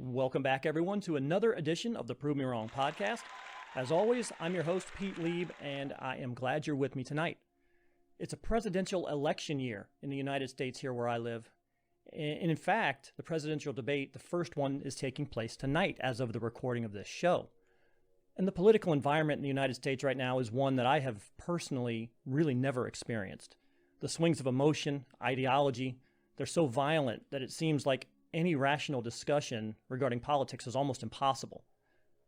Welcome back, everyone, to another edition of the Prove Me Wrong podcast. As always, I'm your host, Pete Lieb, and I am glad you're with me tonight. It's a presidential election year in the United States here where I live. And in fact, the presidential debate, the first one, is taking place tonight as of the recording of this show. And the political environment in the United States right now is one that I have personally really never experienced. The swings of emotion, ideology, they're so violent that it seems like any rational discussion regarding politics is almost impossible.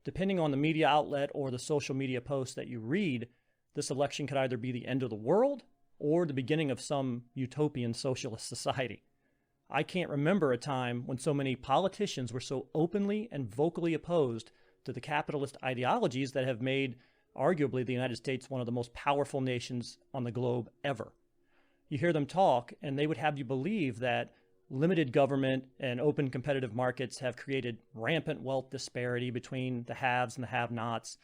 Depending on the media outlet or the social media posts that you read, this election could either be the end of the world or the beginning of some utopian socialist society. I can't remember a time when so many politicians were so openly and vocally opposed to the capitalist ideologies that have made arguably the United States one of the most powerful nations on the globe ever. You hear them talk and they would have you believe that limited government and open competitive markets have created rampant wealth disparity between the haves and the have-nots,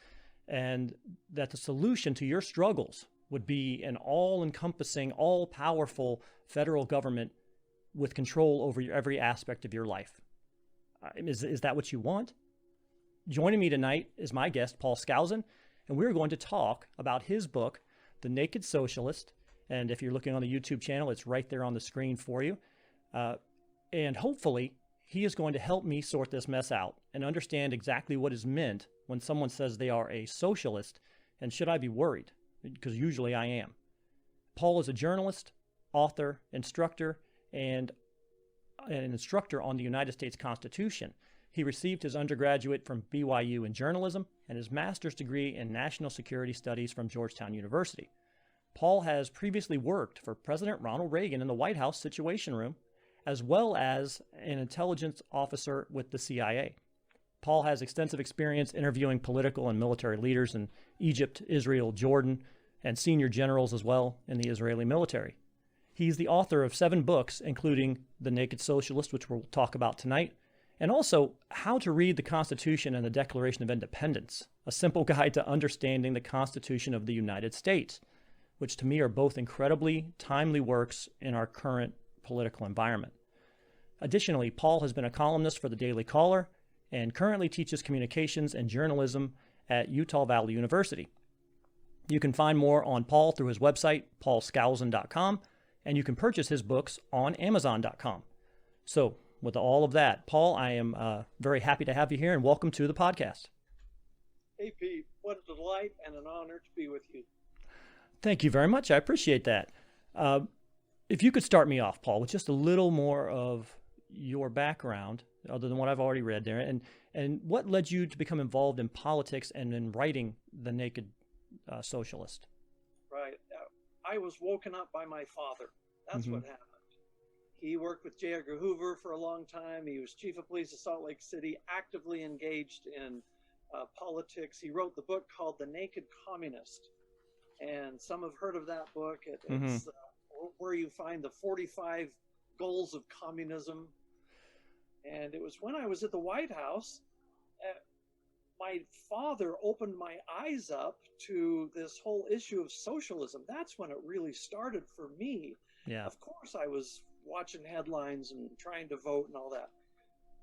and that the solution to your struggles would be an all-encompassing, all-powerful federal government with control over every aspect of your life. Is that what you want? Joining me tonight is my guest, Paul Skousen, and we're going to talk about his book, The Naked Socialist. And if you're looking on the YouTube channel, it's right there on the screen for you. And hopefully, he is going to help me sort this mess out and understand exactly what is meant when someone says they are a socialist, and should I be worried? Because usually I am. Paul is a journalist, author, instructor, and an instructor on the United States Constitution. He received his undergraduate from BYU in journalism and his master's degree in national security studies from Georgetown University. Paul has previously worked for President Ronald Reagan in the White House Situation Room, as well as an intelligence officer with the CIA. Paul has extensive experience interviewing political and military leaders in Egypt, Israel, Jordan, and senior generals as well in the Israeli military. He's the author of 7 books, including The Naked Socialist, which we'll talk about tonight, and also How to Read the Constitution and the Declaration of Independence, a simple guide to understanding the Constitution of the United States, which to me are both incredibly timely works in our current political environment. Additionally, Paul has been a columnist for the Daily Caller and currently teaches communications and journalism at Utah Valley University. You can find more on Paul through his website, paulskousen.com, and you can purchase his books on amazon.com. So, with all of that, Paul, I am very happy to have you here, and welcome to the podcast. Hey, Pete. What a delight and an honor to be with you. Thank you very much. I appreciate that. If you could start me off, Paul, with just a little more of your background, other than what I've already read there, and what led you to become involved in politics and in writing The Naked Socialist? Right. I was woken up by my father. That's what happened. He worked with J. Edgar Hoover for a long time. He was chief of police of Salt Lake City, actively engaged in politics. He wrote the book called The Naked Communist. And some have heard of that book. It's where you find the 45 goals of communism. And it was when I was at the White House, my father opened my eyes up to this whole issue of socialism. That's when it really started for me. Yeah. Of course, I was watching headlines and trying to vote and all that.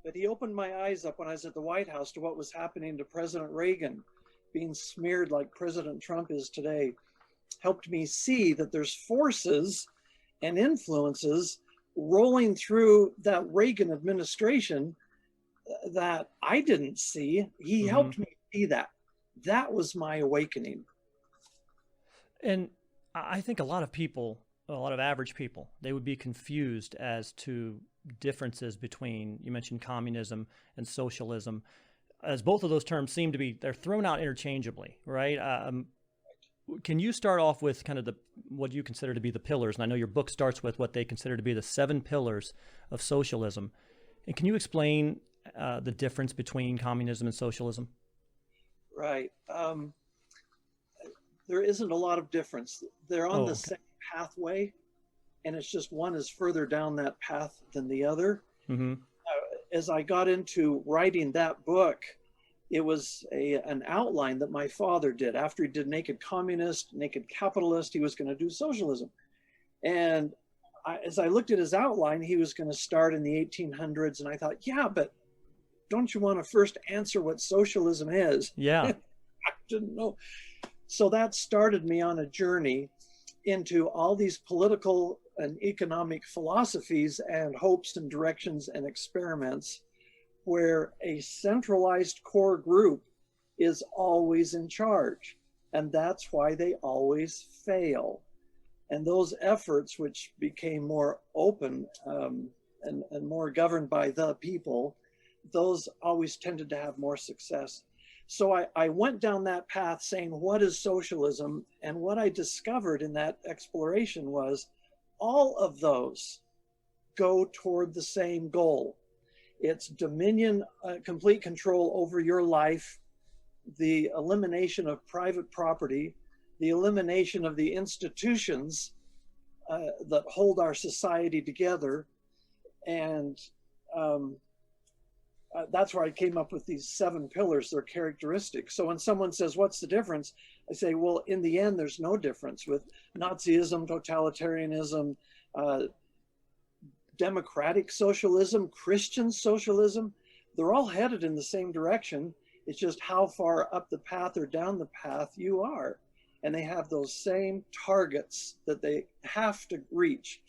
But he opened my eyes up when I was at the White House to what was happening to President Reagan, being smeared like President Trump is today. Helped me see that there's forces and influences rolling through that Reagan administration that I didn't see. He helped me see that. That was my awakening. And I think a lot of people, a lot of average people, they would be confused as to differences between, you mentioned communism and socialism, as both of those terms seem to be, they're thrown out interchangeably, right? Can you start off with kind of what you consider to be the pillars? And I know your book starts with what they consider to be the 7 pillars of socialism. And can you explain the difference between communism and socialism? Right. There isn't a lot of difference. They're on the same pathway, and it's just one is further down that path than the other. As I got into writing that book, it was an outline that my father did. After he did Naked Communist, Naked Capitalist, he was going to do socialism. And as I looked at his outline, he was going to start in the 1800s. And I thought, yeah, but don't you want to first answer what socialism is? Yeah. I didn't know. So that started me on a journey into all these political and economic philosophies and hopes and directions and experiments where a centralized core group is always in charge. And that's why they always fail. And those efforts, which became more open and more governed by the people, those always tended to have more success. So I went down that path saying, what is socialism? And what I discovered in that exploration was all of those go toward the same goal. It's dominion, complete control over your life, the elimination of private property, the elimination of the institutions that hold our society together. And that's where I came up with these 7 pillars, their characteristics. So when someone says, what's the difference? I say, well, in the end, there's no difference with Nazism, totalitarianism, democratic socialism, Christian socialism. They're all headed in the same direction. It's just how far up the path or down the path you are. And they have those same targets that they have to reach.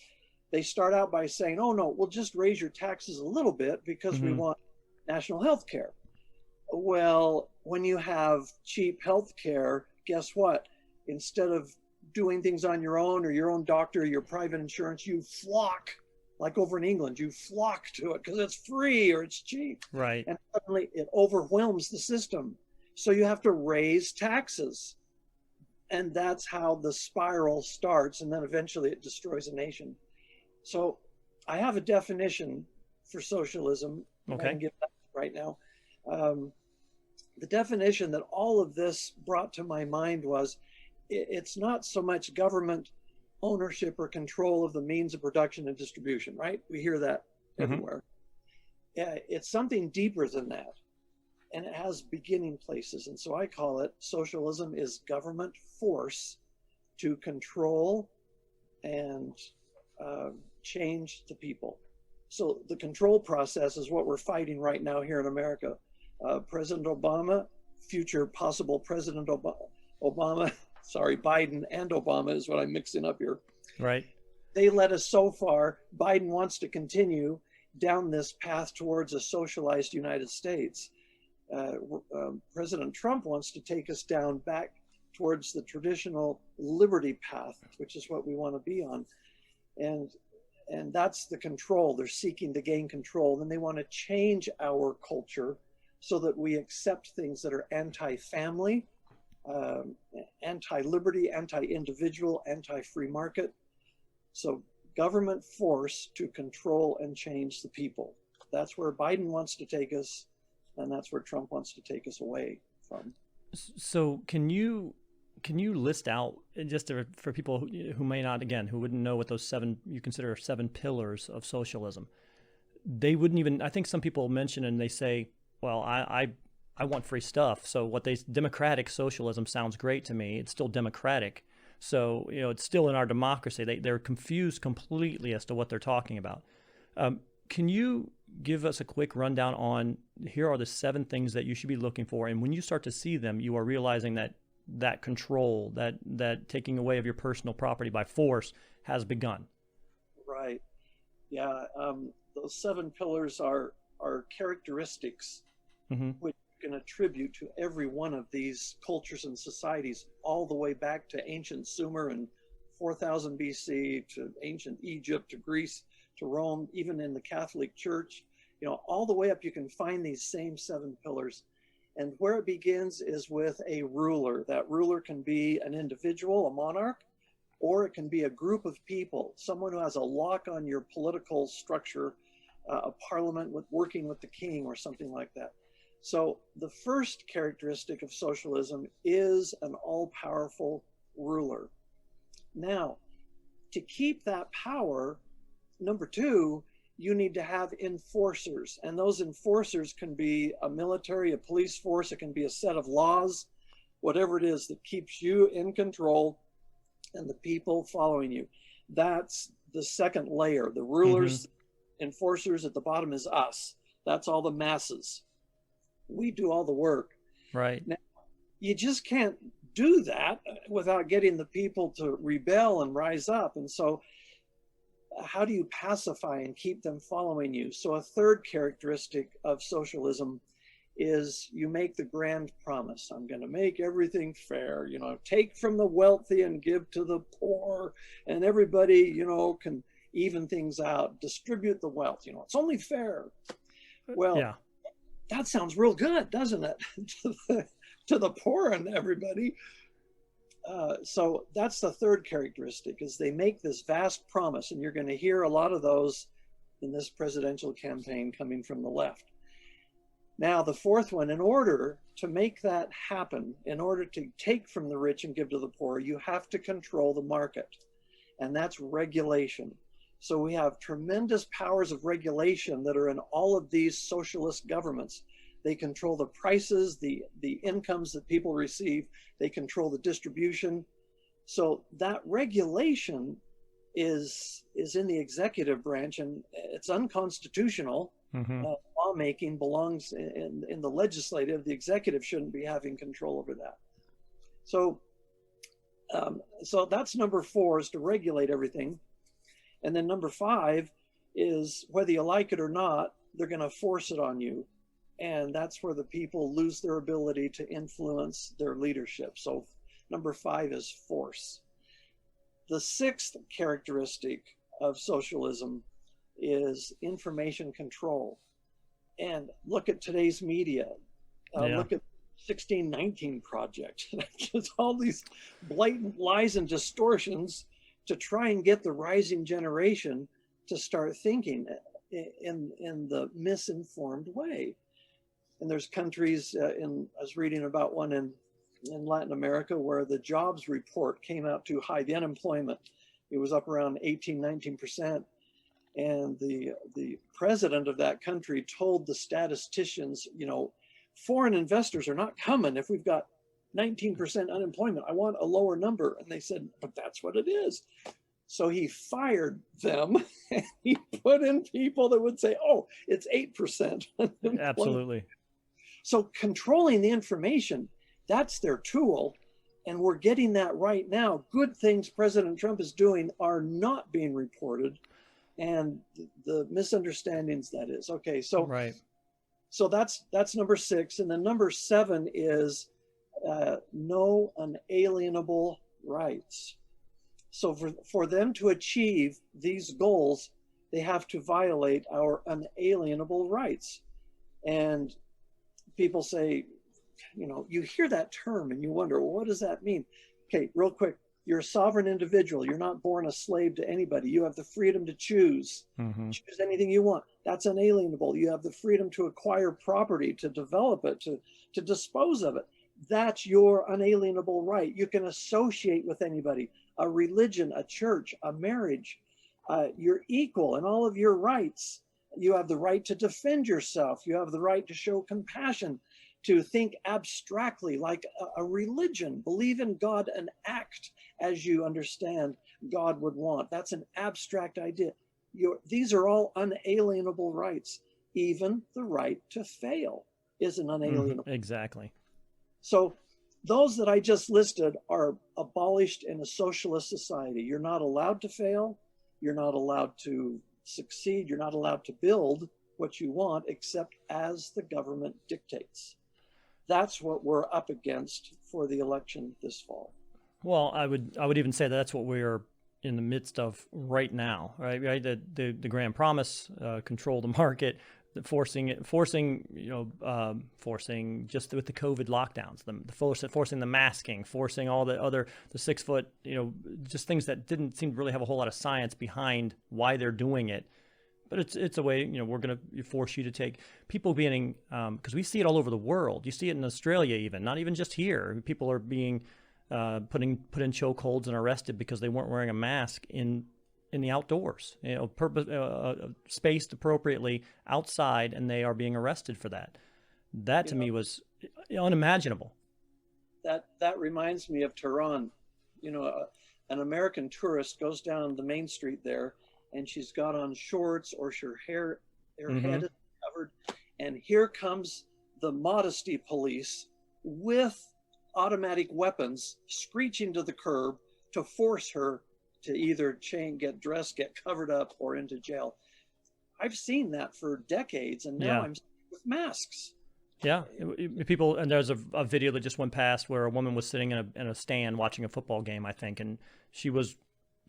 They start out by saying, oh, no, we'll just raise your taxes a little bit because we want national health care. Well, when you have cheap health care, guess what? Instead of doing things on your own or your own doctor, or your private insurance, you flock, like over in England, you flock to it because it's free or it's cheap. Right. And suddenly it overwhelms the system. So you have to raise taxes. And that's how the spiral starts. And then eventually it destroys a nation. So I have a definition for socialism. Okay. I can give that right now. The definition that all of this brought to my mind was, it's not so much government ownership or control of the means of production and distribution, right? We hear that everywhere. Yeah, it's something deeper than that. And it has beginning places. And so I call it, socialism is government force to control and change the people. So the control process is what we're fighting right now here in America. President Obama, future possible President Obama, sorry, Biden and Obama is what I'm mixing up here. Right. They led us so far. Biden wants to continue down this path towards a socialized United States. President Trump wants to take us down back towards the traditional liberty path, which is what we want to be on. And that's the control. They're seeking to gain control. Then they want to change our culture so that we accept things that are anti-family, anti-liberty, anti-individual, anti-free market. So government force to control and change the people. That's where Biden wants to take us, and that's where Trump wants to take us away from. So can you list out, just for people who may not, again, who wouldn't know what those 7, you consider 7 pillars of socialism, they wouldn't even, I think some people mention and they say, well, I want free stuff. So democratic socialism sounds great to me. It's still democratic. So, it's still in our democracy. They're confused completely as to what they're talking about. Can you give us a quick rundown on, here are the 7 things that you should be looking for, and when you start to see them, you are realizing that control, that taking away of your personal property by force has begun. Right. Yeah. Those 7 pillars are characteristics which you can attribute to every one of these cultures and societies, all the way back to ancient Sumer and 4000 BC, to ancient Egypt, to Greece, to Rome, even in the Catholic Church, all the way up, you can find these same 7 pillars. And where it begins is with a ruler. That ruler can be an individual, a monarch, or it can be a group of people, someone who has a lock on your political structure, a parliament working with the king or something like that. So the first characteristic of socialism is an all-powerful ruler. Now, to keep that power, number 2, you need to have enforcers. And those enforcers can be a military, a police force, it can be a set of laws, whatever it is that keeps you in control and the people following you. That's the second layer. The rulers, enforcers, at the bottom is us. That's all the masses. We do all the work. Right. Now, you just can't do that without getting the people to rebel and rise up. And so how do you pacify and keep them following you? So a third characteristic of socialism is you make the grand promise. I'm going to make everything fair, you know, take from the wealthy and give to the poor, and everybody, you know, can even things out, distribute the wealth, you know, it's only fair. Well, yeah. That sounds real good, doesn't it? to the poor and everybody. So that's the third characteristic, is they make this vast promise, and you're going to hear a lot of those in this presidential campaign coming from the left. Now, the fourth one, in order to make that happen, in order to take from the rich and give to the poor, you have to control the market, and that's regulation. So we have tremendous powers of regulation that are in all of these socialist governments. They control the prices, the incomes that people receive. They control the distribution. So that regulation is in the executive branch, and it's unconstitutional. Mm-hmm. Lawmaking belongs in the legislative. The executive shouldn't be having control over that. So, so that's number 4, is to regulate everything. And then number 5 is, whether you like it or not, they're going to force it on you. And that's where the people lose their ability to influence their leadership. So number 5 is force. The 6th characteristic of socialism is information control. And look at today's media. Look at 1619 Project. Just all these blatant lies and distortions to try and get the rising generation to start thinking in the misinformed way. And there's countries, I was reading about one in Latin America where the jobs report came out too high. The unemployment, it was up around 18-19%. And the president of that country told the statisticians, you know, foreign investors are not coming if we've got 19% unemployment. I want a lower number. And they said, but that's what it is. So he fired them and he put in people that would say, oh, it's 8%. Absolutely. So controlling the information, that's their tool. And we're getting that right now. Good things President Trump is doing are not being reported. And the misunderstandings, that is. Okay, so right. So that's number 6. And then number 7 is no unalienable rights. So for them to achieve these goals, they have to violate our unalienable rights. And people say, you know, you hear that term and you wonder, well, what does that mean? Okay, real quick. You're a sovereign individual. You're not born a slave to anybody. You have the freedom to choose. Mm-hmm. Choose anything you want. That's unalienable. You have the freedom to acquire property, to develop it, to dispose of it. That's your unalienable right. You can associate with anybody, a religion, a church, a marriage. You're equal in all of your rights. You have the right to defend yourself. You have the right to show compassion, to think abstractly like a religion, believe in God and act as you understand God would want. That's an abstract idea. These are all unalienable rights. Even the right to fail is an unalienable. Exactly. So those that I just listed are abolished in a socialist society. You're not allowed to fail. You're not allowed to succeed. You're not allowed to build what you want except as the government dictates. That's what we're up against for the election this fall. Well, I would even say that's what we're in the midst of right now, right? The grand promise, control the market, forcing just with the COVID lockdowns, forcing the masking, forcing all the 6 foot, just things that didn't seem to really have a whole lot of science behind why they're doing it. But it's a way, we're going to force you to take people being, because we see it all over the world. You see it in Australia, even not even just here. People are being put in chokeholds and arrested because they weren't wearing a mask in the outdoors, spaced appropriately outside, and they are being arrested for that. That to me was unimaginable. That reminds me of Tehran. An American tourist goes down the main street there, and she's got on shorts or her head is covered, and here comes the modesty police with automatic weapons screeching to the curb to force her to either get dressed, get covered up, or into jail. I've seen that for decades, and now I'm with masks. Yeah, people, and there's a video that just went past where a woman was sitting in a stand watching a football game, I think, and she was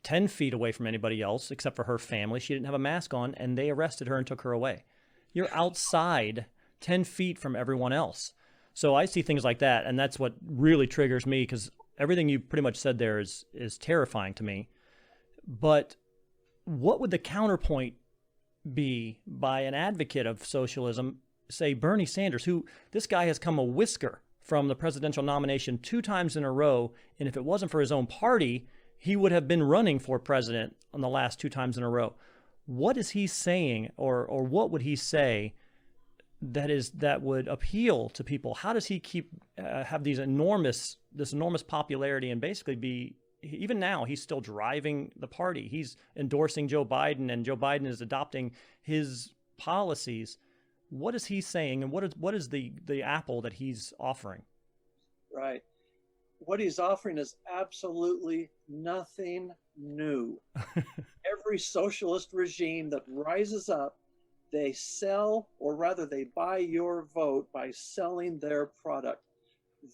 10 feet away from anybody else except for her family. She didn't have a mask on, and they arrested her and took her away. You're outside 10 feet from everyone else. So I see things like that, and that's what really triggers me, because everything you pretty much said there is terrifying to me. But what would the counterpoint be by an advocate of socialism, say Bernie Sanders, who this guy has come a whisker from the presidential nomination 2 times in a row, and if it wasn't for his own party, he would have been running for president on the last 2 times in a row. What is he saying, or what would he say that would appeal to people? How does he have this enormous popularity and basically be, even now, he's still driving the party. He's endorsing Joe Biden, and Joe Biden is adopting his policies. What is he saying, and what is the apple that he's offering? Right. What he's offering is absolutely nothing new. Every socialist regime that rises up, they sell, or rather they buy your vote by selling their product.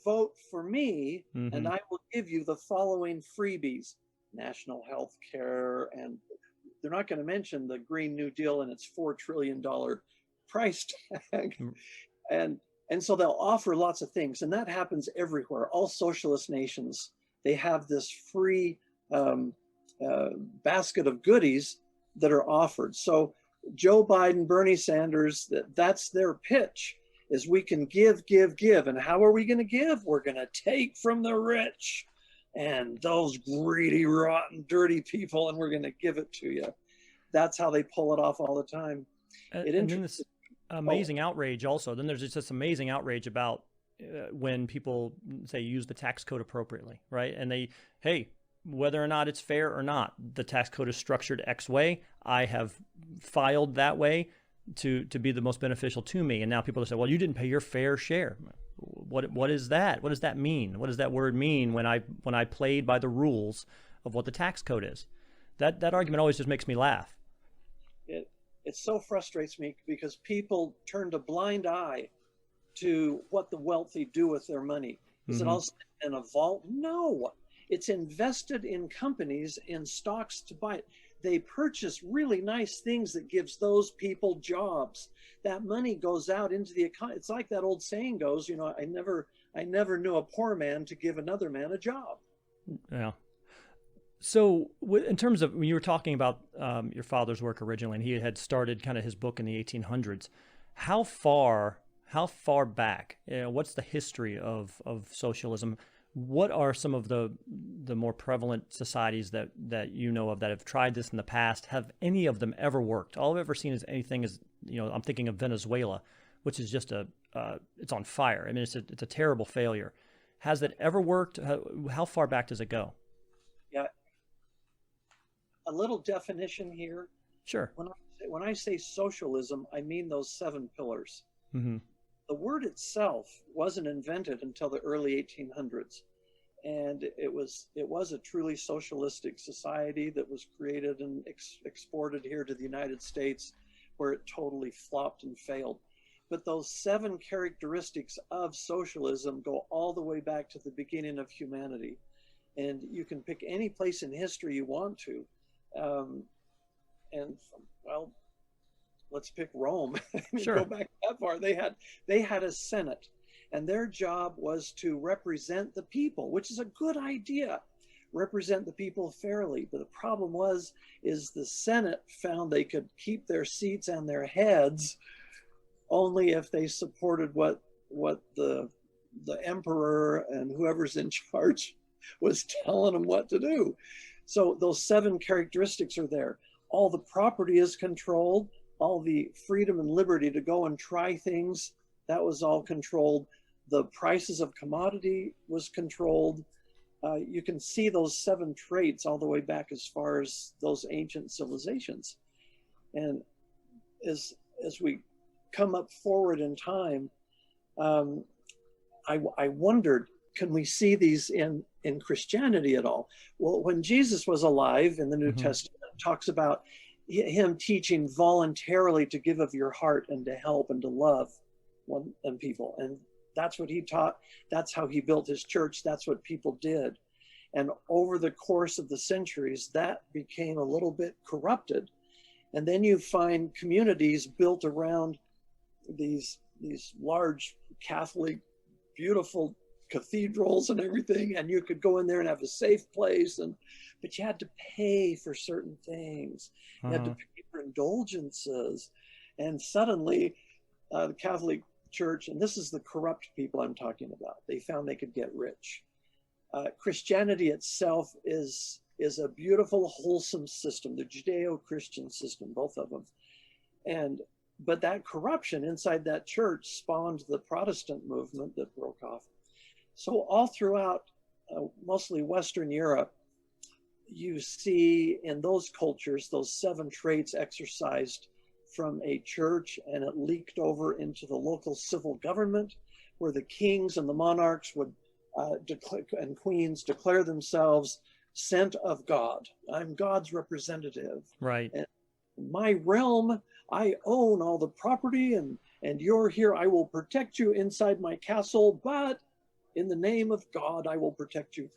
Vote for me, and I will give you the following freebies: national health care, and they're not going to mention the Green New Deal and its $4 trillion price tag. And so they'll offer lots of things, and that happens everywhere. All socialist nations, they have this free basket of goodies that are offered. So Joe Biden, Bernie Sanders, that's their pitch, is we can give. And how are we going to give? We're going to take from the rich and those greedy, rotten, dirty people, and we're going to give it to you. That's how they pull it off all the time. And then this amazing outrage also. Then there's just this amazing outrage about when people say use the tax code appropriately, right? And whether or not it's fair or not, the tax code is structured X way. I have filed that way to be the most beneficial to me. And now people say, well, you didn't pay your fair share. What is that? What does that mean? What does that word mean when I played by the rules of what the tax code is? That argument always just makes me laugh. It so frustrates me because people turned a blind eye to what the wealthy do with their money. Is it all in a vault? No, it's invested in companies, in stocks to buy it. They purchase really nice things that gives those people jobs. That money goes out into the economy. It's like that old saying goes, I never knew a poor man to give another man a job. Yeah. So in terms of, when you were talking about your father's work originally, and he had started kind of his book in the 1800s, how far back, what's the history of socialism? What are some of the more prevalent societies that you know of that have tried this in the past? Have any of them ever worked? All I've ever seen is anything is, I'm thinking of Venezuela, which is just it's on fire. I mean, it's a terrible failure. Has that ever worked? How far back does it go? Yeah. A little definition here. Sure. When I say socialism, I mean those 7 pillars. Mm-hmm. The word itself wasn't invented until the early 1800s, and it was a truly socialistic society that was created and exported here to the United States, where it totally flopped and failed. But those 7 characteristics of socialism go all the way back to the beginning of humanity, and you can pick any place in history you want to. Let's pick Rome. Sure. Go back that far. They had a Senate, and their job was to represent the people, which is a good idea. Represent the people fairly. But the problem is the Senate found they could keep their seats and their heads only if they supported what the emperor and whoever's in charge was telling them what to do. So those 7 characteristics are there. All the property is controlled. All the freedom and liberty to go and try things, that was all controlled. The prices of commodity was controlled. You can see those 7 traits all the way back as far as those ancient civilizations. And as we come up forward in time, I wondered, can we see these in Christianity at all? Well, when Jesus was alive in the New Testament, it talks about him teaching voluntarily to give of your heart and to help and to love one and people. And that's what he taught. That's how he built his church. That's what people did. And over the course of the centuries, that became a little bit corrupted. And then you find communities built around these large Catholic, beautiful cathedrals and everything, and you could go in there and have a safe place, but you had to pay for certain things. You had to pay for indulgences, and suddenly the Catholic Church, and this is the corrupt people I'm talking about, they found they could get rich. Christianity itself is a beautiful, wholesome system, the Judeo-Christian system, both of them, but that corruption inside that church spawned the Protestant movement that broke off. So all throughout, mostly Western Europe, you see in those cultures, those 7 traits exercised from a church, and it leaked over into the local civil government, where the kings and the monarchs would and queens declare themselves sent of God. I'm God's representative. Right. And my realm, I own all the property, and you're here. I will protect you inside my castle, but in the name of God, I will protect you.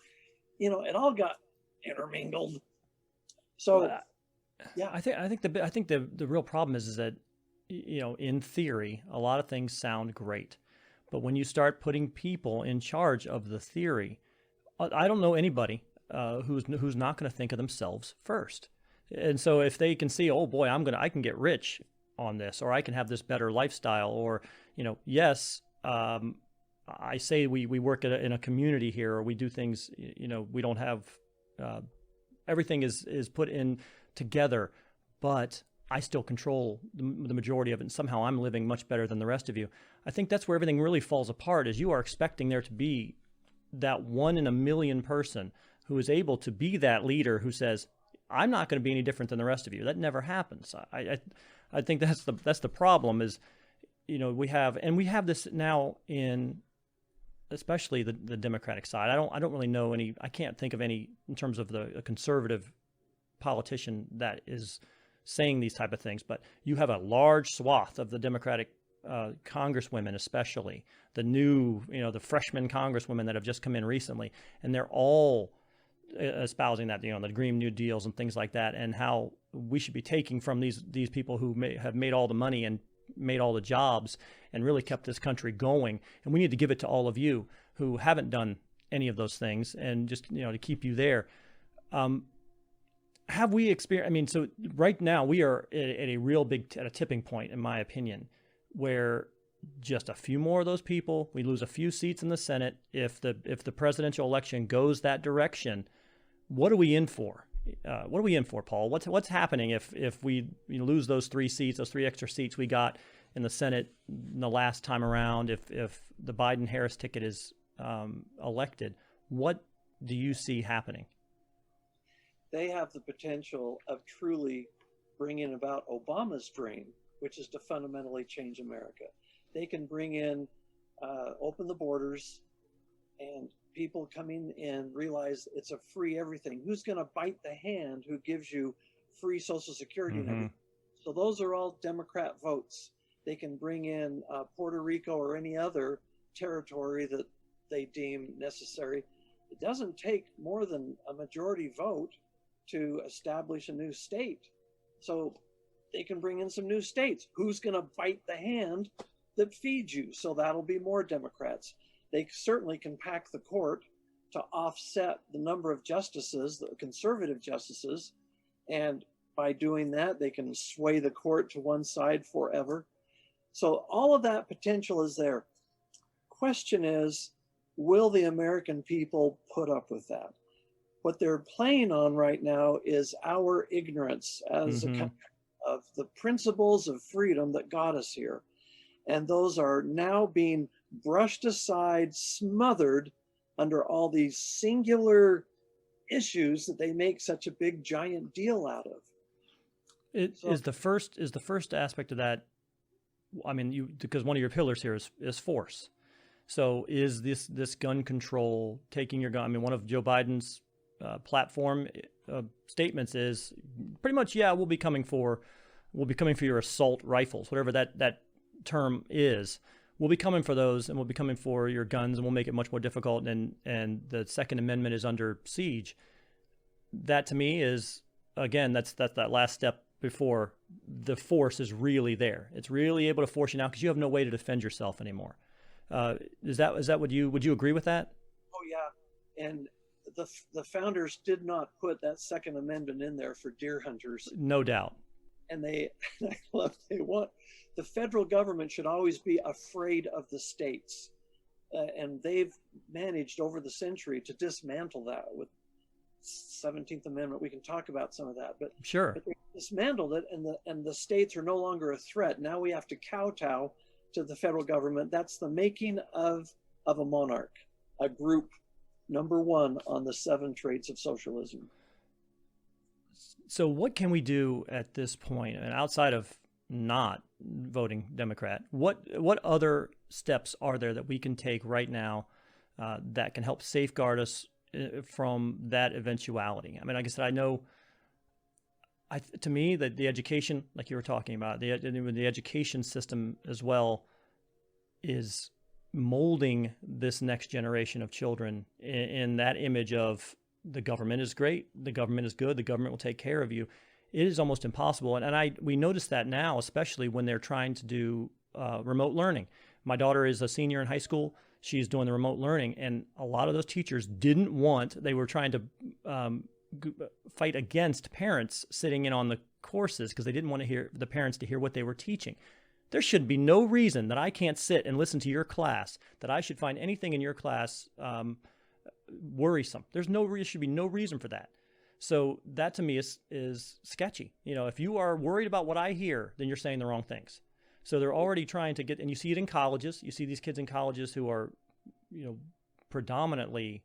It all got intermingled. So, yeah, I think the real problem is that, in theory, a lot of things sound great, but when you start putting people in charge of the theory, I don't know anybody who's not going to think of themselves first. And so if they can see, oh boy, I can get rich on this, or I can have this better lifestyle, or yes. I say we work in a community here, or we do things, we don't have, everything is put in together, but I still control the majority of it, and somehow I'm living much better than the rest of you. I think that's where everything really falls apart, is you are expecting there to be that 1 in a million person who is able to be that leader who says, I'm not going to be any different than the rest of you. That never happens. I think that's the problem is, we have this now in, especially the Democratic side. I don't really know any, I can't think of any in terms of a conservative politician that is saying these type of things, but you have a large swath of the Democratic congresswomen, especially the new, the freshman congresswomen that have just come in recently, and they're all espousing that, the Green New Deals and things like that, and how we should be taking from these people who have made all the money and made all the jobs and really kept this country going, and we need to give it to all of you who haven't done any of those things, and just to keep you there. Have we experienced? So right now we are at a tipping point, in my opinion, where just a few more of those people, we lose a few seats in the Senate. If the presidential election goes that direction, what are we in for? What are we in for, Paul? What's happening if we lose those 3 seats, those 3 extra seats we got in the Senate the last time around? If the Biden-Harris ticket is elected, what do you see happening? They have the potential of truly bringing about Obama's dream, which is to fundamentally change America. They can bring in, open the borders, and people coming in realize it's a free everything. Who's going to bite the hand who gives you free Social Security and everything? So those are all Democrat votes. They can bring in Puerto Rico or any other territory that they deem necessary. It doesn't take more than a majority vote to establish a new state. So they can bring in some new states. Who's going to bite the hand that feeds you? So that'll be more Democrats. They certainly can pack the court to offset the number of justices, the conservative justices. And by doing that, they can sway the court to one side forever. So all of that potential is there. Question is, will the American people put up with that? What they're playing on right now is our ignorance as a country of the principles of freedom that got us here. And those are now being brushed aside, smothered under all these singular issues that they make such a big giant deal out of. Is the first aspect of that, I mean, because one of your pillars here is force. So is this gun control, taking your gun? I mean, one of Joe Biden's platform statements is pretty much, yeah, we'll be coming for your assault rifles, whatever that term is. We'll be coming for those, and we'll be coming for your guns, and we'll make it much more difficult. And the Second Amendment is under siege. That to me is, again, that's that last step before the force is really there. It's really able to force you now because you have no way to defend yourself anymore. Is that would you agree with that? Oh yeah, and the founders did not put that Second Amendment in there for deer hunters. No doubt. And they want the federal government should always be afraid of the states, and they've managed over the century to dismantle that with 17th Amendment. We can talk about some of that, but sure. But they dismantled it, and the states are no longer a threat. Now we have to kowtow to the federal government. That's the making of a monarch, a group number one on the 7 traits of socialism. So what can we do at this point, and outside of not voting Democrat, what other steps are there that we can take right now that can help safeguard us from that eventuality? I mean, like I said, I know, to me, that the education, like you were talking about, the education system as well is molding this next generation of children in that image of the government is great, the government is good, the government will take care of you. It is almost impossible. And we notice that now, especially when they're trying to do remote learning. My daughter is a senior in high school. She's doing the remote learning. And a lot of those teachers they were trying to fight against parents sitting in on the courses because they didn't want to hear the parents to hear what they were teaching. There should be no reason that I can't sit and listen to your class, that I should find anything in your class worrisome. There should be no reason for that. So that to me is sketchy. You know, if you are worried about what I hear, then you're saying the wrong things. So they're already trying to get, and you see it in colleges. You see these kids in colleges who are, predominantly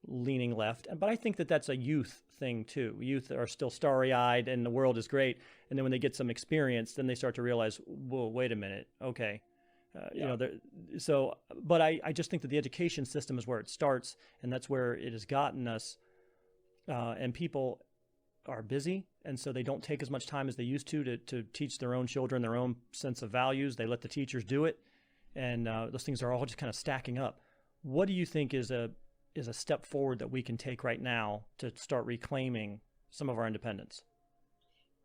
leaning left. But I think that that's a youth thing too. Youth are still starry-eyed and the world is great. And then when they get some experience, then they start to realize, whoa, wait a minute. Okay. But I just think that the education system is where it starts, and that's where it has gotten us. And people are busy, and so they don't take as much time as they used to teach their own children their own sense of values. They let the teachers do it, and those things are all just kind of stacking up. What do you think is a step forward that we can take right now to start reclaiming some of our independence?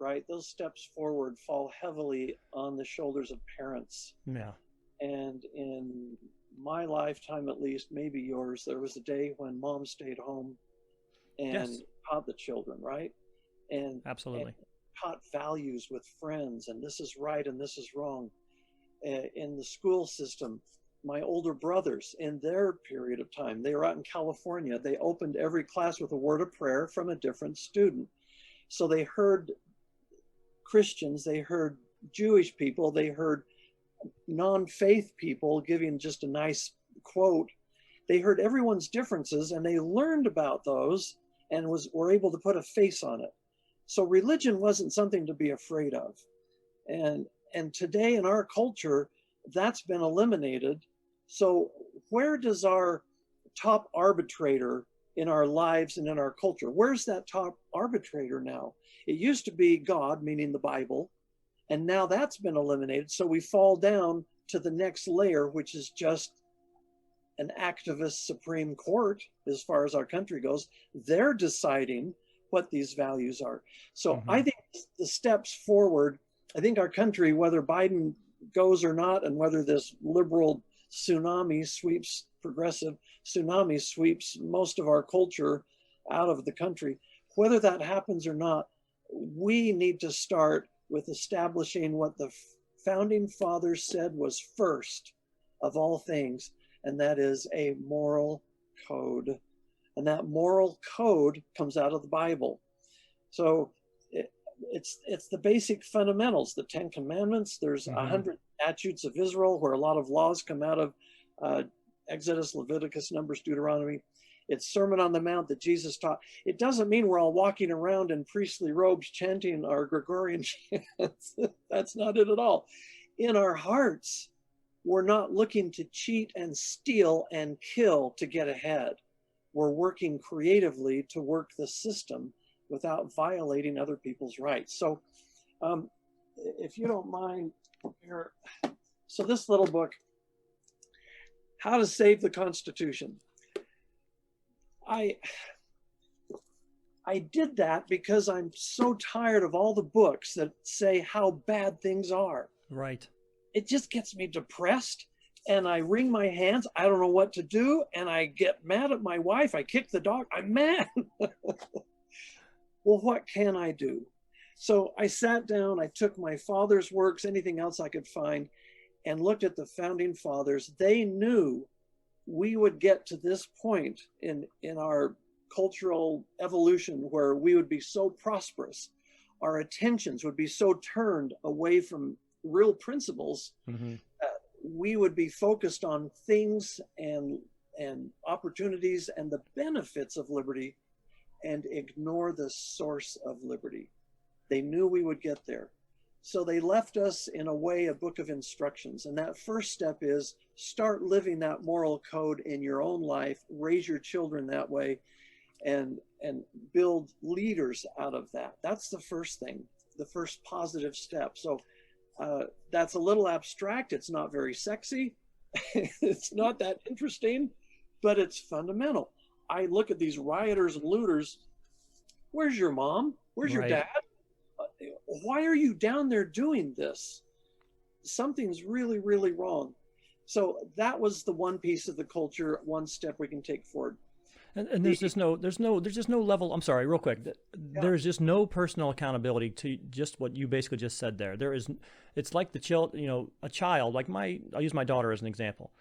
Right, those steps forward fall heavily on the shoulders of parents. Yeah. And in my lifetime, at least, maybe yours, there was a day when mom stayed home and taught the children, right? And absolutely. And taught values with friends, and this is right and this is wrong. In the school system, my older brothers, in their period of time, they were out in California. They opened every class with a word of prayer from a different student. So they heard Christians, they heard Jewish people, they heard non-faith people giving just a nice quote. They heard everyone's differences, and they learned about those and were able to put a face on it. So religion wasn't something to be afraid of. And today in our culture, that's been eliminated. So where does our top arbitrator in our lives and in our culture, where's that top arbitrator now? It used to be God, meaning the Bible, and now that's been eliminated. So we fall down to the next layer, which is just an activist Supreme Court, as far as our country goes. They're deciding what these values are. So I think the steps forward, I think our country, whether Biden goes or not, and whether this liberal tsunami sweeps, progressive tsunami sweeps most of our culture out of the country, whether that happens or not, we need to start with establishing what the founding fathers said was first of all things, and that is a moral code. And that moral code comes out of the Bible. So it's the basic fundamentals, the 10 Commandments. There's 100 statutes of Israel, where a lot of laws come out of Exodus, Leviticus, Numbers, Deuteronomy. It's Sermon on the Mount that Jesus taught. It doesn't mean we're all walking around in priestly robes chanting our Gregorian chants. That's not it at all. In our hearts, we're not looking to cheat and steal and kill to get ahead. We're working creatively to work the system without violating other people's rights. So if you don't mind here, so this little book, How to Save the Constitution. I did that because I'm so tired of all the books that say how bad things are. Right. It just gets me depressed, and I wring my hands. I don't know what to do, and I get mad at my wife. I kick the dog. I'm mad. Well, what can I do? So I sat down, I took my father's works, anything else I could find, and looked at the founding fathers. They knew we would get to this point in our cultural evolution where we would be so prosperous, our attentions would be so turned away from real principles, we would be focused on things and opportunities and the benefits of liberty and ignore the source of liberty. They knew we would get there. So they left us, in a way, a book of instructions. And that first step is start living that moral code in your own life, raise your children that way, and build leaders out of that. That's the first thing, the first positive step. So that's a little abstract. It's not very sexy. It's not that interesting, but it's fundamental. I look at these rioters and looters. Where's your mom? Where's your dad? Why are you down there doing this? Something's really, really wrong. So that was the one piece of the culture, one step we can take forward. And there's just no level. I'm sorry, real quick. There's just no personal accountability to just what you basically just said there. It's like a child, like I'll use my daughter as an example.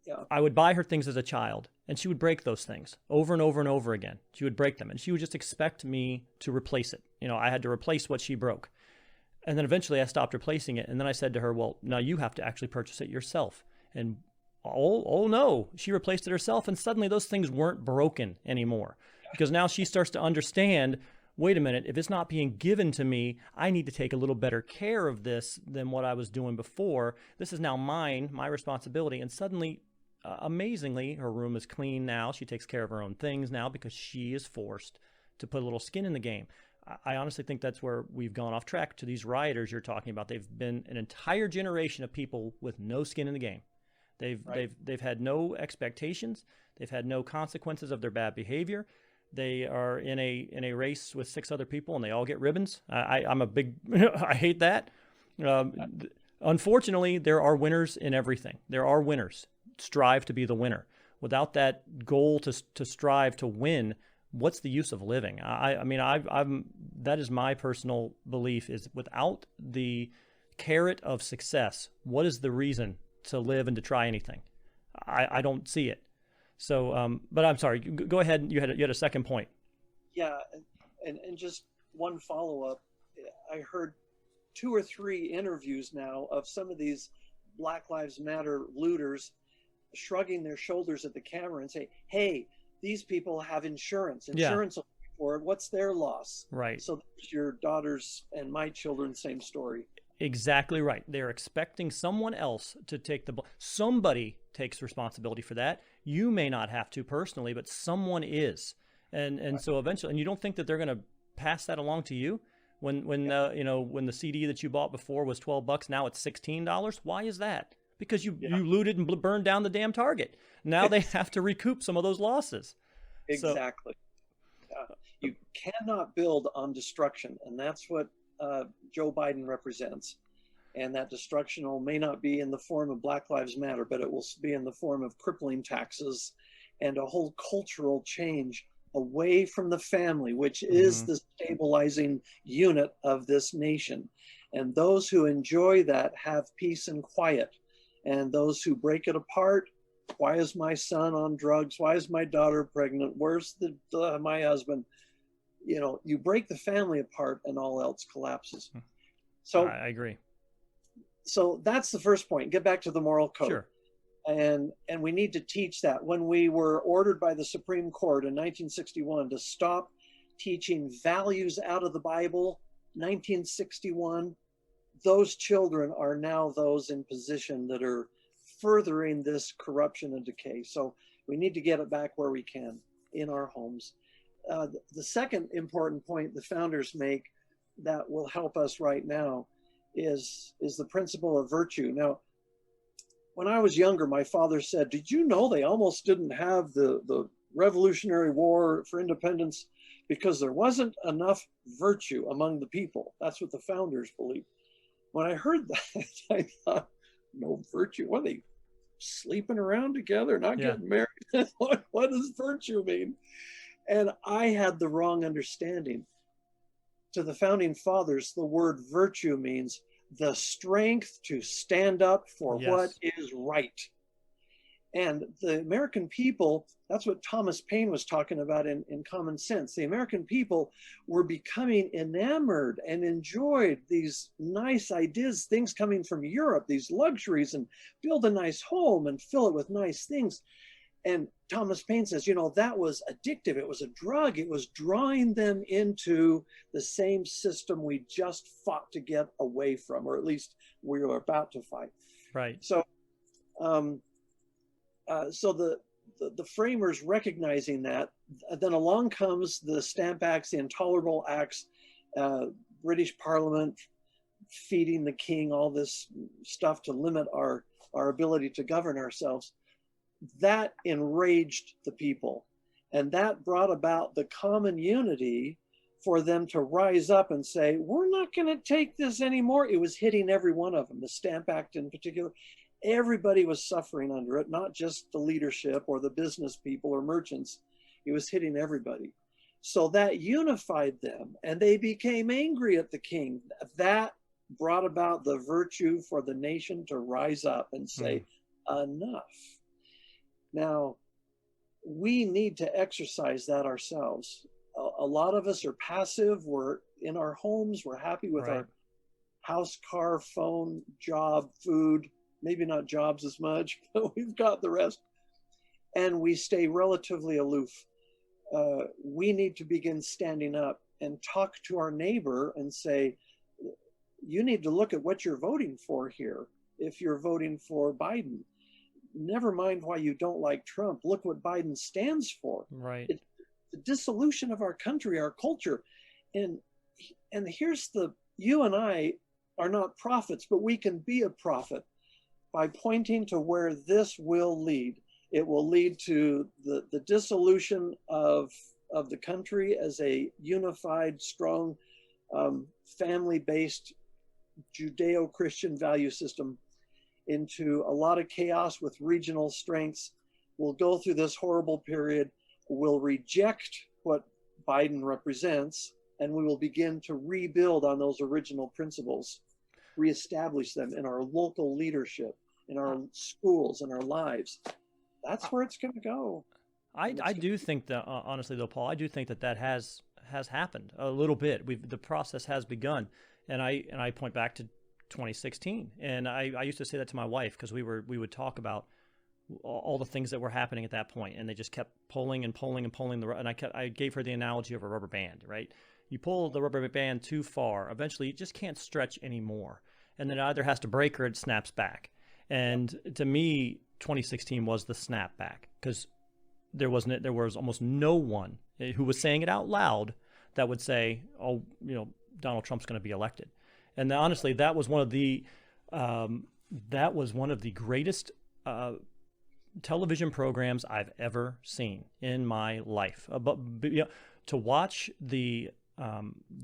Yeah. I would buy her things as a child, and she would break those things over and over and over again. She would break them, and she would just expect me to replace it. I had to replace what she broke. And then eventually I stopped replacing it, and then I said to her, well, now you have to actually purchase it yourself. And oh no, she replaced it herself, and suddenly those things weren't broken anymore. Because now she starts to understand, wait a minute, if it's not being given to me, I need to take a little better care of this than what I was doing before. This is now mine, my responsibility. And suddenly, amazingly, her room is clean now. She takes care of her own things now because she is forced to put a little skin in the game. I honestly think that's where we've gone off track to these rioters you're talking about. They've been an entire generation of people with no skin in the game. They've had no expectations. They've had no consequences of their bad behavior. They are in a race with 6 other people, and they all get ribbons. I'm a big I hate that. Unfortunately, there are winners in everything. There are winners. Strive to be the winner. Without that goal to strive to win, what's the use of living? I mean, that is my personal belief, is without the carrot of success, what is the reason to live and to try anything? I don't see it. So, but I'm sorry, go ahead. You had a second point. Yeah. And just one follow-up. I heard 2 or 3 interviews now of some of these Black Lives Matter looters shrugging their shoulders at the camera and say, hey, these people have insurance. Insurance will pay for it. What's their loss? Right. So there's your daughters and my children, same story. Exactly right. They're expecting someone else to take somebody takes responsibility for that. You may not have to personally, but someone is. And so eventually, and you don't think that they're going to pass that along to you? When the CD that you bought before was $12, now it's $16. Why is that? Because you looted and burned down the damn Target. Now they have to recoup some of those losses. Exactly. You cannot build on destruction, and that's what Joe Biden represents. And that destruction may not be in the form of Black Lives Matter, but it will be in the form of crippling taxes and a whole cultural change away from the family, which is the stabilizing unit of this nation. And those who enjoy that have peace and quiet. And those who break it apart, why is my son on drugs? Why is my daughter pregnant? Where's my husband? You break the family apart and all else collapses. So I agree. So that's the first point. Get back to the moral code. Sure. And we need to teach that. When we were ordered by the Supreme Court in 1961 to stop teaching values out of the Bible, 1961, those children are now those in position that are furthering this corruption and decay. So we need to get it back where we can in our homes. The second important point the founders make that will help us right now is the principle of virtue. Now, when I was younger, my father said, did you know they almost didn't have the Revolutionary War for independence because there wasn't enough virtue among the people? That's what the founders believed. When I heard that, I thought, no virtue? What are they, sleeping around together, not getting married? What does virtue mean? And I had the wrong understanding. To the founding fathers, the word virtue means the strength to stand up for what is right. And the American people, that's what Thomas Paine was talking about in Common Sense. The American people were becoming enamored and enjoyed these nice ideas, things coming from Europe, these luxuries, and build a nice home and fill it with nice things. And Thomas Paine says, you know, that was addictive. It was a drug. It was drawing them into the same system we just fought to get away from, or at least we were about to fight. Right. So, so the framers recognizing that, then along comes the Stamp Acts, the Intolerable Acts, British Parliament feeding the king all this stuff to limit our ability to govern ourselves. That enraged the people, and that brought about the common unity for them to rise up and say, we're not going to take this anymore. It was hitting every one of them, the Stamp Act in particular. Everybody was suffering under it, not just the leadership or the business people or merchants. It was hitting everybody. So that unified them, and they became angry at the king. That brought about the virtue for the nation to rise up and say, enough. Now, we need to exercise that ourselves. A lot of us are passive. We're in our homes. We're happy with our house, car, phone, job, food. Maybe not jobs as much, but we've got the rest. And we stay relatively aloof. We need to begin standing up and talk to our neighbor and say, you need to look at what you're voting for here. If you're voting for Biden, never mind why you don't like Trump. Look what Biden stands for. Right. It's the dissolution of our country, our culture. And here's you and I are not prophets, but we can be a prophet by pointing to where this will lead. It will lead to the dissolution of the country as a unified, strong, family-based Judeo-Christian value system, into a lot of chaos with regional strengths. We'll go through this horrible period. We'll reject what Biden represents, and we will begin to rebuild on those original principles, reestablish them in our local leadership, in our schools, in our lives. That's where it's going to go. I do think that, honestly though, Paul, I do think that has happened a little bit. The process has begun, and I point back to 2016, and I used to say that to my wife, because we would talk about all the things that were happening at that point, and they just kept pulling and pulling and pulling and I gave her the analogy of a rubber band, right? You pull the rubber band too far, eventually it just can't stretch anymore, and then it either has to break or it snaps back. And to me, 2016 was the snap back, because there was almost no one who was saying it out loud that would say, oh, you know, Donald Trump's going to be elected. And honestly, that was one of the greatest television programs I've ever seen in my life. But you know, to watch the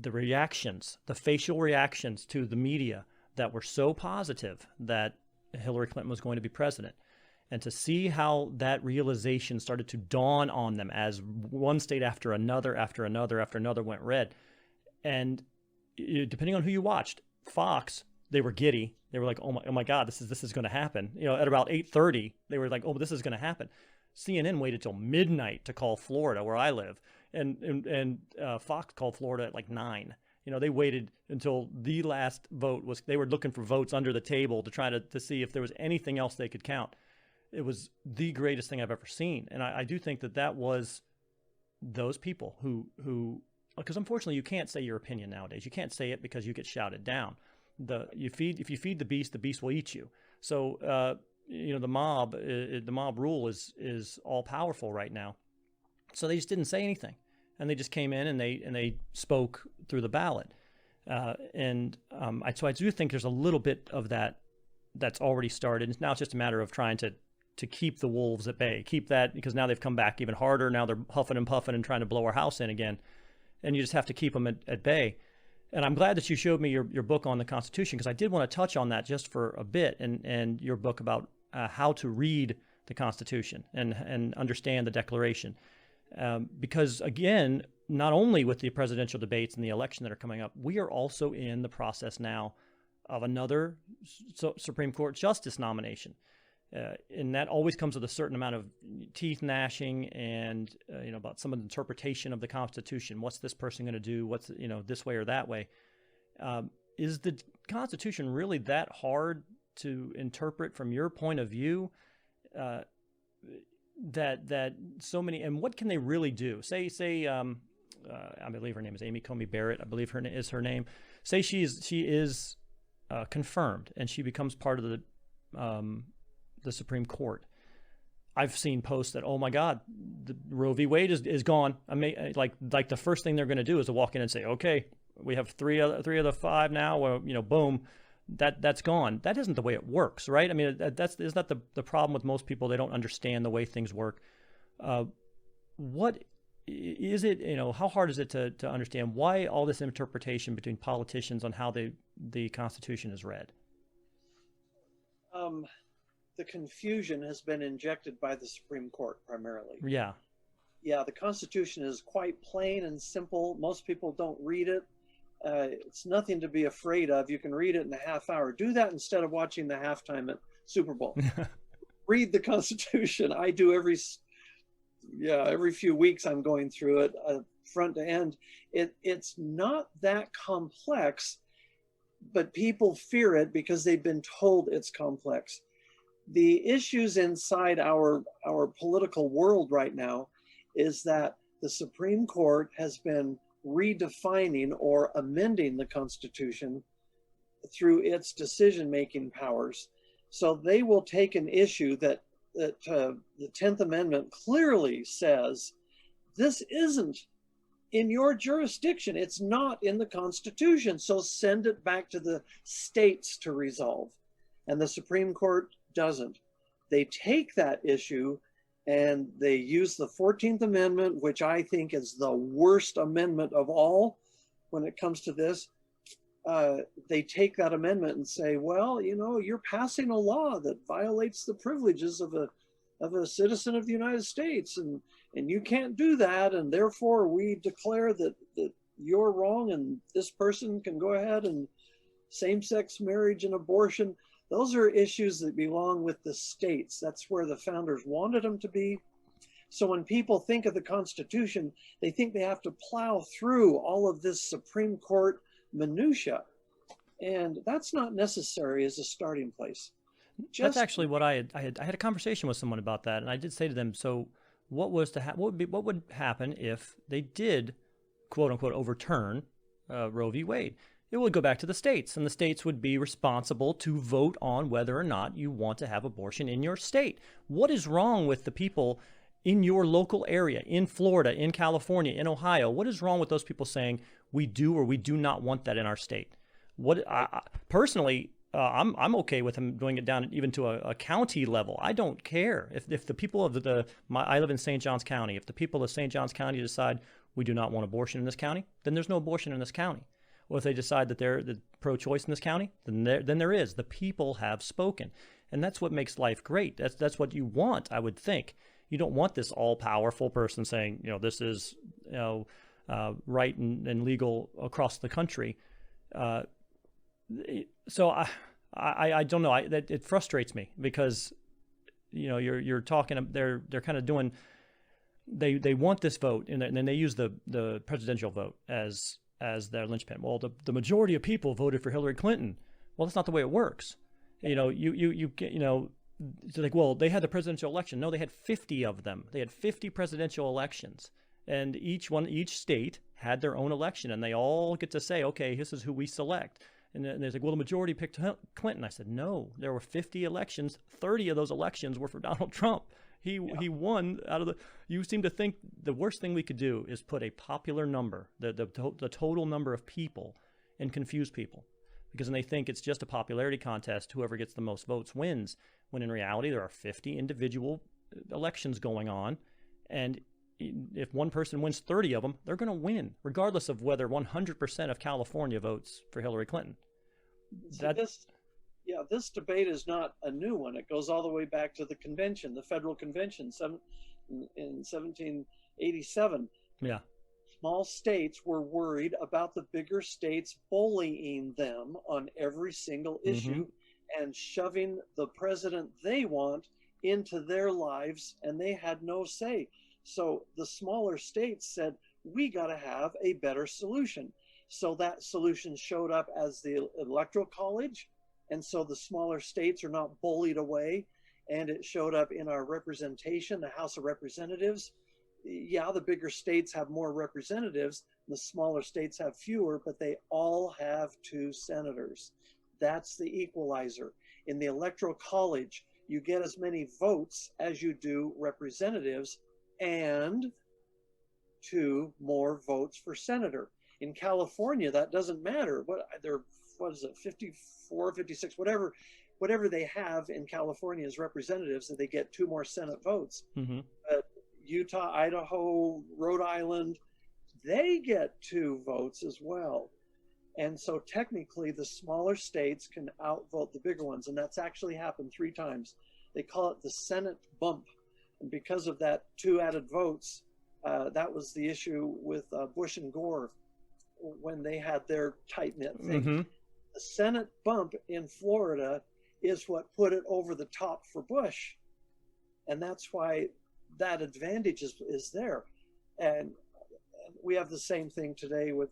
reactions, the facial reactions to the media that were so positive that Hillary Clinton was going to be president, and to see how that realization started to dawn on them as one state after another went red, and depending on who you watched, Fox, they were giddy. They were like, oh my God, this is going to happen. You know, at about 8:30, they were like, oh, this is going to happen. CNN waited till midnight to call Florida, where I live, and Fox called Florida at like 9. You know, they waited until the last vote was. They were looking for votes under the table to try to see if there was anything else they could count. It was the greatest thing I've ever seen, and I do think that was those people who. Because unfortunately, you can't say your opinion nowadays. You can't say it because you get shouted down. If you feed the beast will eat you. So the mob rule is all powerful right now. So they just didn't say anything, and they just came in and they spoke through the ballot. So I do think there's a little bit of that that's already started. And now it's just a matter of trying to keep the wolves at bay, keep that, because now they've come back even harder. Now they're huffing and puffing and trying to blow our house in again, and you just have to keep them at bay. And I'm glad that you showed me your book on the Constitution, because I did want to touch on that just for a bit, and your book about how to read the Constitution and understand the Declaration. Because again, not only with the presidential debates and the election that are coming up, we are also in the process now of another Supreme Court justice nomination. And that always comes with a certain amount of teeth gnashing and, about some of the interpretation of the Constitution. What's this person going to do? What's, this way or that way? Is the Constitution really that hard to interpret from your point of view? That so many, and what can they really do? Say, I believe her name is Amy Coney Barrett. I believe is her name. Say she is confirmed and she becomes part of the Supreme Court. I've seen posts that, oh my God, the Roe v. Wade is gone. I mean, like the first thing they're going to do is to walk in and say, okay, we have three of the five now. Well, boom, that's gone. That isn't the way it works, right? I mean, isn't that the problem with most people? They don't understand the way things work. What is it? How hard is it to understand why all this interpretation between politicians on how the Constitution is read? The confusion has been injected by the Supreme Court primarily. Yeah. Yeah, the Constitution is quite plain and simple. Most people don't read it. It's nothing to be afraid of. You can read it in a half hour. Do that instead of watching the halftime at Super Bowl. Read the Constitution. I do every few weeks I'm going through it front to end. It's not that complex, but people fear it because they've been told it's complex. The issues inside our political world right now is that the Supreme Court has been redefining or amending the Constitution through its decision-making powers. So they will take an issue that the 10th Amendment clearly says, this isn't in your jurisdiction. It's not in the Constitution. So send it back to the states to resolve. And the Supreme Court doesn't. They take that issue and they use the 14th Amendment, which I think is the worst amendment of all when it comes to this. They take that amendment and say, well, you're passing a law that violates the privileges of a citizen of the United States, and you can't do that, and therefore we declare that you're wrong and this person can go ahead and same-sex marriage and abortion. Those are issues that belong with the states. That's where the founders wanted them to be. So when people think of the Constitution, they think they have to plow through all of this Supreme Court minutia. And that's not necessary as a starting place. That's actually what I had a conversation with someone about that, and I did say to them, so what would happen if they did, quote unquote, overturn Roe v. Wade? It would go back to the states, and the states would be responsible to vote on whether or not you want to have abortion in your state. What is wrong with the people in your local area, in Florida, in California, in Ohio? What is wrong with those people saying we do or we do not want that in our state? Personally, I'm okay with them doing it down even to a county level. I don't care if the people of I live in St. Johns County. If the people of St. Johns County decide we do not want abortion in this county, then there's no abortion in this county. Or if they decide that they're pro-choice in this county, then there is. The people have spoken, and that's what makes life great. That's what you want, I would think. You don't want this all-powerful person saying, this is right and legal across the country. So I don't know. It frustrates me because you're talking. They're kind of doing. They want this vote, and then they use the presidential vote as their linchpin. Well, the majority of people voted for Hillary Clinton. Well, that's not the way it works. It's like, well, they had the presidential election. No, they had 50 of them. They had 50 presidential elections, and each state had their own election, and they all get to say, okay, this is who we select. And then there's like, well, the majority picked Clinton. I said, no, there were 50 elections. 30 of those elections were for Donald Trump. He won out of the. You seem to think the worst thing we could do is put a popular number, the total number of people, and confuse people, because then they think it's just a popularity contest. Whoever gets the most votes wins. When in reality, there are 50 individual elections going on, and if one person wins 30 of them, they're going to win, regardless of whether 100% of California votes for Hillary Clinton. This debate is not a new one. It goes all the way back to the convention, the federal convention in 1787. Yeah. Small states were worried about the bigger states bullying them on every single issue and shoving the president they want into their lives, and they had no say. So the smaller states said, we got to have a better solution. So that solution showed up as the Electoral College. And so the smaller states are not bullied away. And it showed up in our representation, the House of Representatives. Yeah, the bigger states have more representatives. The smaller states have fewer, but they all have 2 senators. That's the equalizer. In the Electoral College, you get as many votes as you do representatives, and 2 more votes for senator. In California, that doesn't matter. What is it, 54, 56, whatever they have in California as representatives, that they get 2 more Senate votes. But Utah, Idaho, Rhode Island, they get 2 votes as well. And so technically the smaller states can outvote the bigger ones. And that's actually happened 3 times. They call it the Senate bump. And because of that 2 added votes, that was the issue with Bush and Gore when they had their tight-knit thing. The Senate bump in Florida is what put it over the top for Bush. And that's why that advantage is there. And we have the same thing today with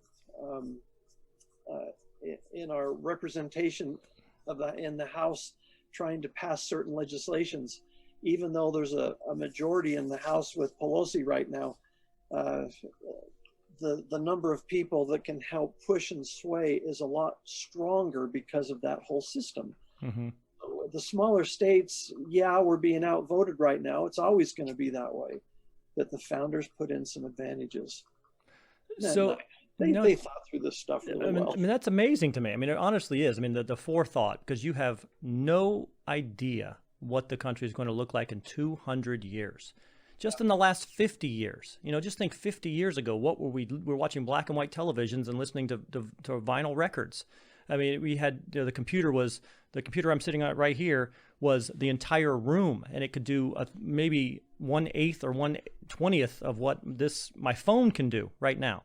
in our representation in the House trying to pass certain legislations. Even though there's a majority in the House with Pelosi right now, the number of people that can help push and sway is a lot stronger because of that whole system. The smaller states, we're being outvoted right now. It's always going to be that way. But the founders put in some advantages. So they thought through this stuff really well. I mean, that's amazing to me. I mean, it honestly is. I mean, the forethought, because you have no idea what the country is going to look like in 200 years. Just in the last 50 years, just think 50 years ago, what were we were watching black and white televisions and listening to vinyl records. I mean, we had, the computer I'm sitting at right here was the entire room, and it could do maybe 1/8 or 1/20th of what my phone can do right now.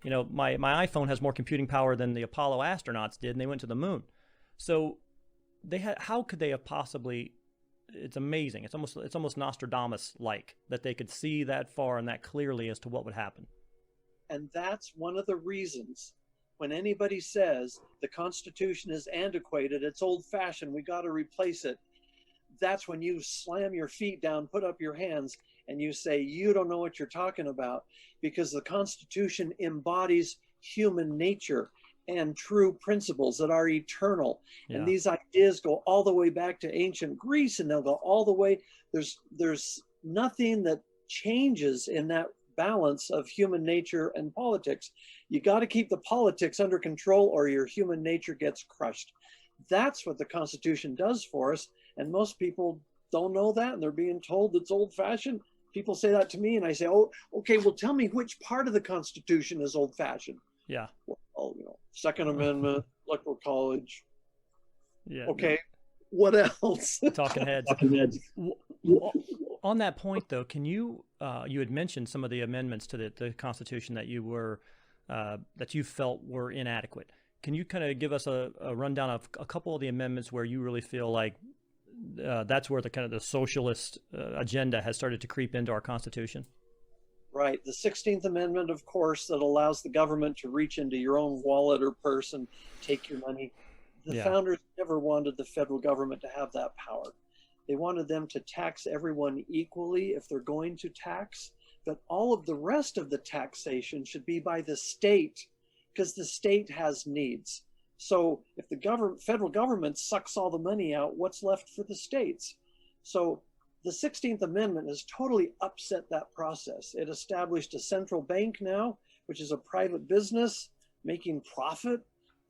My iPhone has more computing power than the Apollo astronauts did, and they went to the moon. So how could they have possibly? It's amazing. It's almost Nostradamus-like that they could see that far and that clearly as to what would happen. And that's one of the reasons when anybody says the Constitution is antiquated, it's old-fashioned, we got to replace it, that's when you slam your feet down, put up your hands, and you say, you don't know what you're talking about, because the Constitution embodies human nature and true principles that are eternal. And these ideas go all the way back to ancient Greece, and they'll go all the way. There's nothing that changes in that balance of human nature and politics. You got to keep the politics under control or your human nature gets crushed. That's what the Constitution does for us. And most people don't know that, and they're being told it's old-fashioned. People say that to me, and I say, oh, okay, well, tell me which part of the Constitution is old-fashioned. Yeah. Well, Second Amendment, Electoral College. Yeah. Okay. What else? Talking heads. On that point, though, can you had mentioned some of the amendments to the Constitution that you felt were inadequate. Can you kind of give us a rundown of a couple of the amendments where you really feel like that's where the socialist agenda has started to creep into our Constitution? Right. The 16th Amendment, of course, that allows the government to reach into your own wallet or purse and take your money. The founders never wanted the federal government to have that power. They wanted them to tax everyone equally if they're going to tax, but all of the rest of the taxation should be by the state, because the state has needs. So if the federal government sucks all the money out, what's left for the states? So the 16th Amendment has totally upset that process. It established a central bank now, which is a private business making profit.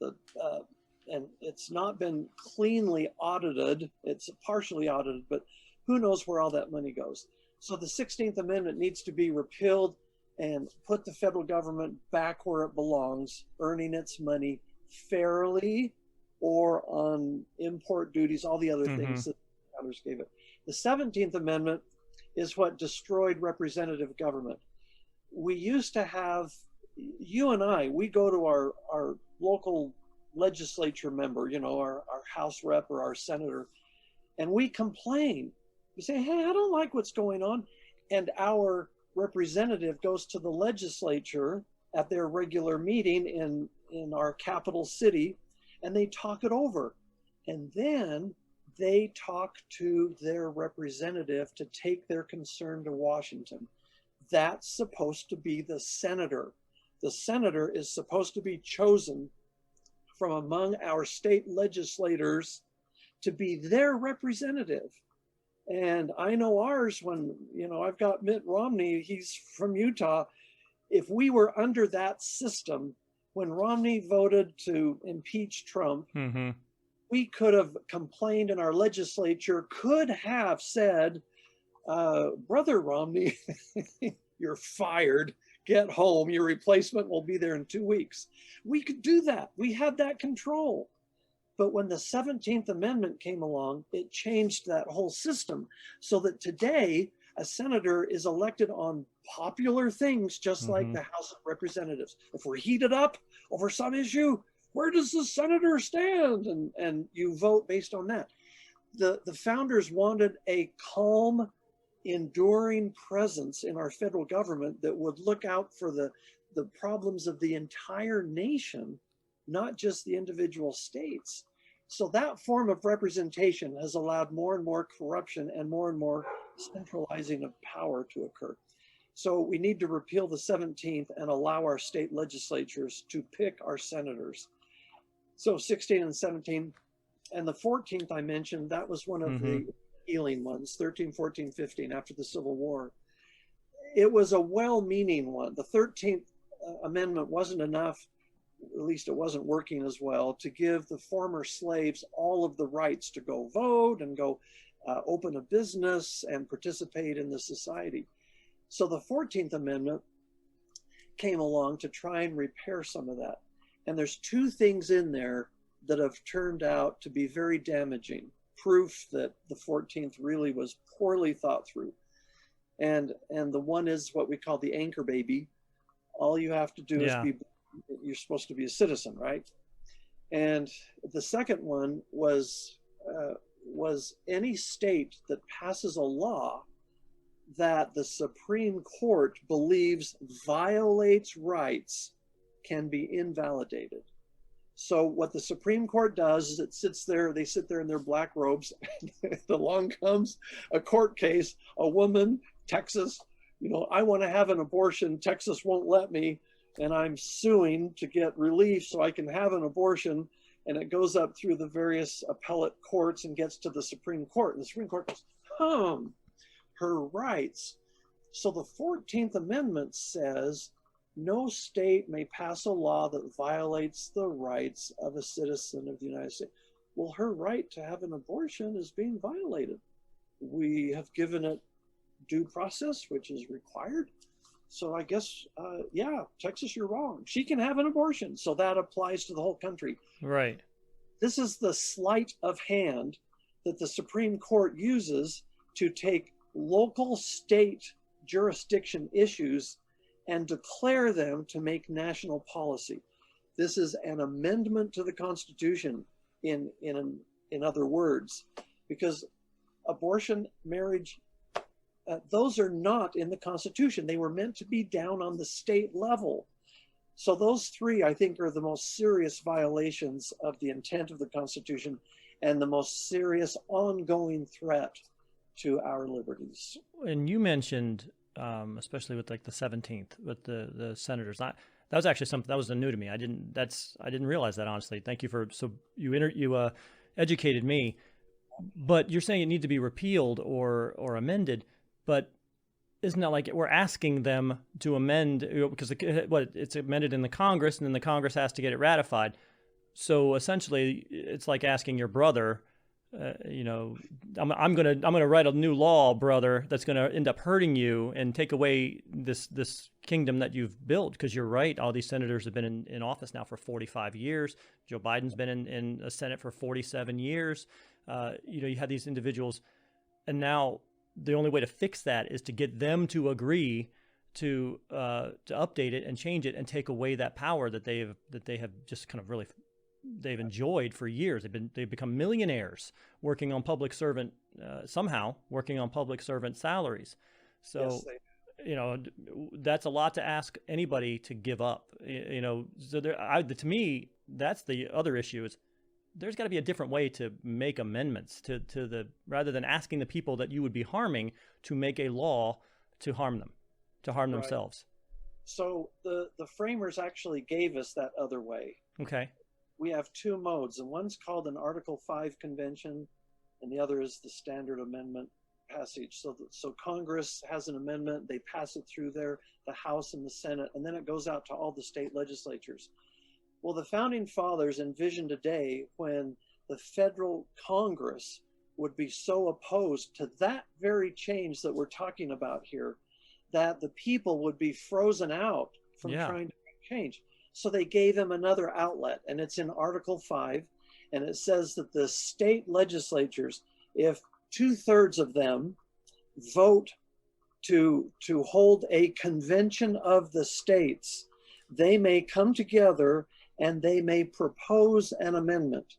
And it's not been cleanly audited. It's partially audited, but who knows where all that money goes. So the 16th Amendment needs to be repealed and put the federal government back where it belongs, earning its money fairly or on import duties, all the other things that the founders gave it. The 17th Amendment is what destroyed representative government. We used to have, you and I, we go to our local legislature member, you know, our House rep or our senator, and we complain. We say, hey, I don't like what's going on. And our representative goes to the legislature at their regular meeting in our capital city, and they talk it over. And then they talk to their representative to take their concern to Washington. That's supposed to be the senator. The senator is supposed to be chosen from among our state legislators to be their representative. And I know ours, when, you know, I've got Mitt Romney, he's from Utah. If we were under that system, when Romney voted to impeach Trump, we could have complained, and our legislature could have said, Brother Romney, you're fired. Get home. Your replacement will be there in 2 weeks. We could do that. We had that control. But when the 17th Amendment came along, it changed that whole system so that today a senator is elected on popular things, just like the House of Representatives. If we're heated up over some issue, where does the senator stand? And you vote based on that. The founders wanted a calm, enduring presence in our federal government that would look out for the problems of the entire nation, not just the individual states. So that form of representation has allowed more and more corruption and more centralizing of power to occur. So we need to repeal the 17th and allow our state legislatures to pick our senators. So 16 and 17, and the 14th I mentioned, that was one of the healing ones, 13, 14, 15, after the Civil War. It was a well-meaning one. The 13th Amendment wasn't enough, at least it wasn't working as well, to give the former slaves all of the rights to go vote and go open a business and participate in the society. So the 14th Amendment came along to try and repair some of that. And there's two things in there that have turned out to be very damaging, proof that the 14th really was poorly thought through. And the one is what we call the anchor baby. All you have to do is you're supposed to be a citizen, right? And the second one was any state that passes a law that the Supreme Court believes violates rights can be invalidated. So what the Supreme Court does is it sits there, they sit there in their black robes, and along comes a court case, a woman, Texas, you know, I want to have an abortion, Texas won't let me, and I'm suing to get relief so I can have an abortion, and it goes up through the various appellate courts and gets to the Supreme Court, and the Supreme Court goes, her rights. So the 14th Amendment says no state may pass a law that violates the rights of a citizen of the United States. Well, her right to have an abortion is being violated. We have given it due process, which is required. So I guess, yeah, Texas, you're wrong. She can have an abortion. So that applies to the whole country. Right. This is the sleight of hand that the Supreme Court uses to take local state jurisdiction issues and declare them to make national policy. This is an amendment to the Constitution in other words, because abortion, marriage, those are not in the Constitution. They were meant to be down on the state level. So those three, I think, are the most serious violations of the intent of the Constitution and the most serious ongoing threat to our liberties. And you mentioned, especially with like the 17th, with the senators, That was actually something that was new to me. I didn't realize that, honestly. Thank you you educated me. But you're saying it needs to be repealed or amended, but isn't that like we're asking them to amend, because it's amended in the Congress, and then the Congress has to get it ratified. So essentially, it's like asking your brother, I'm gonna write a new law, brother, that's gonna end up hurting you and take away this kingdom that you've built. Because you're right, all these senators have been in office now for 45 years. Joe Biden's been in the Senate for 47 years. You had these individuals, and now the only way to fix that is to get them to agree to update it and change it and take away that power that they have just kind of really they've enjoyed for years. They've become millionaires working on public servant salaries. So yes, that's a lot to ask anybody to give up. So to me, that's the other issue is there's got to be a different way to make amendments rather than asking the people that you would be harming to make a law to harm them, to harm themselves. So the framers actually gave us that other way. Okay. We have two modes, and one's called an Article 5 convention, and the other is the standard amendment passage. So Congress has an amendment, they pass it through the House and the Senate, and then it goes out to all the state legislatures. Well, the founding fathers envisioned a day when the federal Congress would be so opposed to that very change that we're talking about here, that the people would be frozen out from trying to make change. So they gave them another outlet, and it's in Article 5, and it says that the state legislatures, if 2/3 of them vote to hold a convention of the states, they may come together and they may propose an amendment,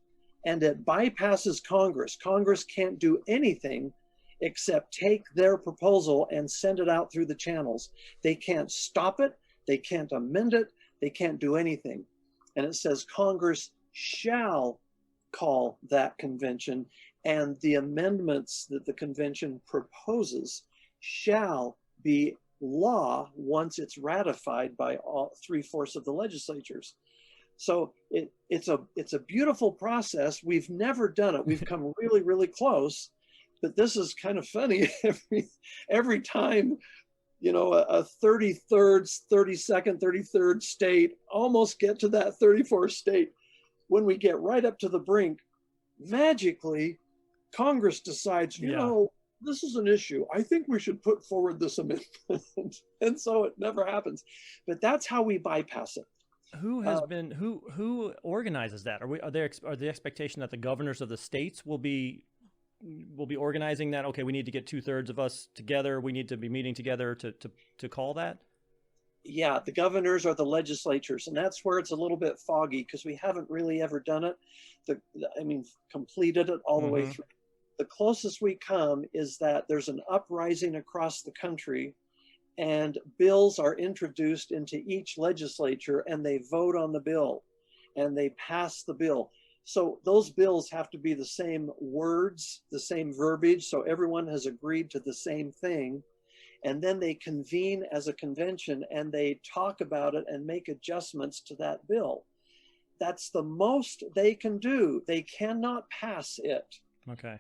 and it bypasses Congress. Congress can't do anything except take their proposal and send it out through the channels. They can't stop it, they can't amend it, they can't do anything. And it says Congress shall call that convention, and the amendments that the convention proposes shall be law once it's ratified by all 3/4 of the legislatures. So it's a beautiful process. We've never done it. We've come really, really close, but this is kind of funny. Every time, a 33rd, 32nd, 33rd state almost get to that 34th state. When we get right up to the brink, magically, Congress decides, this is an issue. I think we should put forward this amendment. And so it never happens. But that's how we bypass it. Who organizes that? Are the expectation that the governors of the states will be organizing that? Okay, we need to get 2/3 of us together. We need to be meeting together to call that. Yeah, the governors are the legislatures, and that's where it's a little bit foggy because we haven't really ever done it. Completed it all the way through. The closest we come is that there's an uprising across the country, and bills are introduced into each legislature, and they vote on the bill, and they pass the bill. So those bills have to be the same words, the same verbiage, so everyone has agreed to the same thing. And then they convene as a convention, and they talk about it and make adjustments to that bill. That's the most they can do. They cannot pass it. Okay.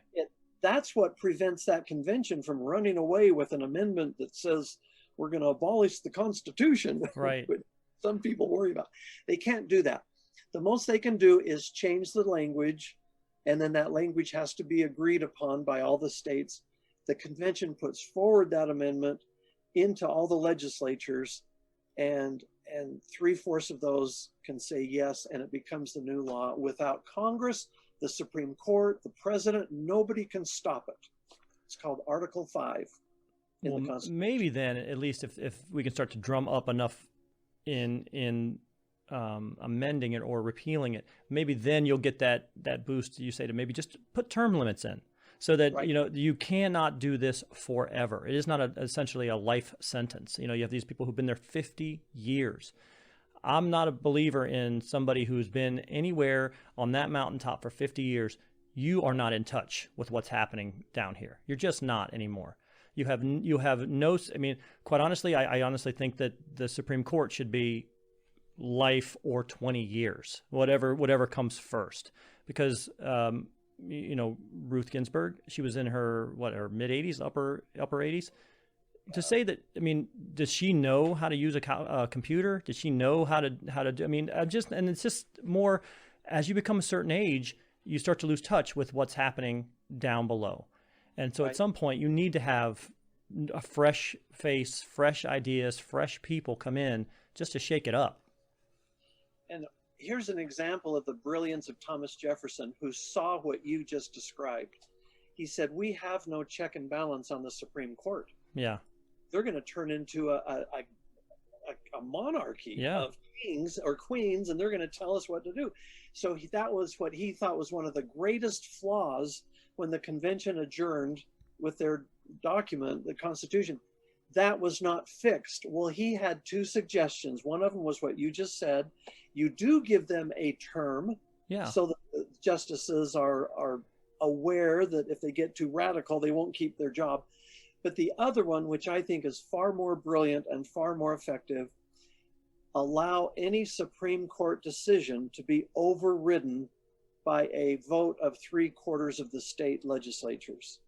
That's what prevents that convention from running away with an amendment that says we're going to abolish the Constitution. Right. Some people worry about. They can't do that. The most they can do is change the language, and then that language has to be agreed upon by all the states. The convention puts forward that amendment into all the legislatures, and 3/4 of those can say yes, and it becomes the new law. Without Congress, the Supreme Court, the president, nobody can stop it. It's called Article 5 in the Constitution. Maybe then, at least if we can start to drum up enough in amending it or repealing it, maybe then you'll get that boost you say to maybe just put term limits in. So that, right. You cannot do this forever. It is not essentially a life sentence. You have these people who've been there 50 years. I'm not a believer in somebody who's been anywhere on that mountaintop for 50 years. You are not in touch with what's happening down here. You're just not anymore. You have no, quite honestly, I honestly think that the Supreme Court should be life or 20 years, whatever comes first. Because, you know, Ruth Ginsburg, she was in her mid 80s, upper 80s. To say that, I mean, does she know how to use a computer? Does she know how to do? I mean, and it's just more, as you become a certain age, you start to lose touch with what's happening down below. And so at some point you need to have a fresh face, fresh ideas, fresh people come in just to shake it up. And here's an example of the brilliance of Thomas Jefferson, who saw what you just described. He said, we have no check and balance on the Supreme Court. Yeah. They're going to turn into a monarchy of kings or queens, and they're going to tell us what to do. So that was what he thought was one of the greatest flaws when the convention adjourned with their document, the Constitution. That was not fixed. Well, he had two suggestions. One of them was what you just said. You do give them a term, so that the justices are aware that if they get too radical, they won't keep their job. But the other one, which I think is far more brilliant and far more effective, allow any Supreme Court decision to be overridden by a vote of 3/4 of the state legislatures.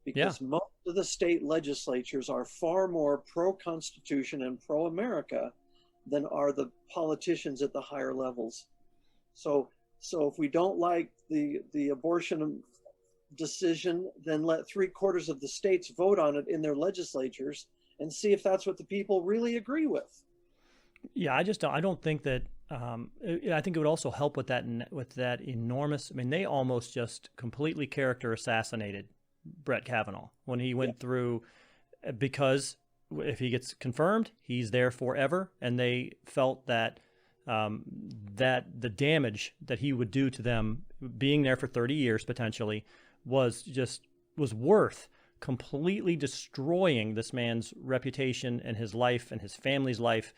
Because most of the state legislatures are far more pro-Constitution and pro-America than are the politicians at the higher levels. So if we don't like the abortion decision, then let 3/4 of the states vote on it in their legislatures and see if that's what the people really agree with. Yeah, I don't think that. I think it would also help with that enormous. I mean, they almost just completely character assassinated Brett Kavanaugh when he went through, because if he gets confirmed, he's there forever, and they felt that that the damage that he would do to them, being there for 30 years potentially, was worth completely destroying this man's reputation and his life and his family's life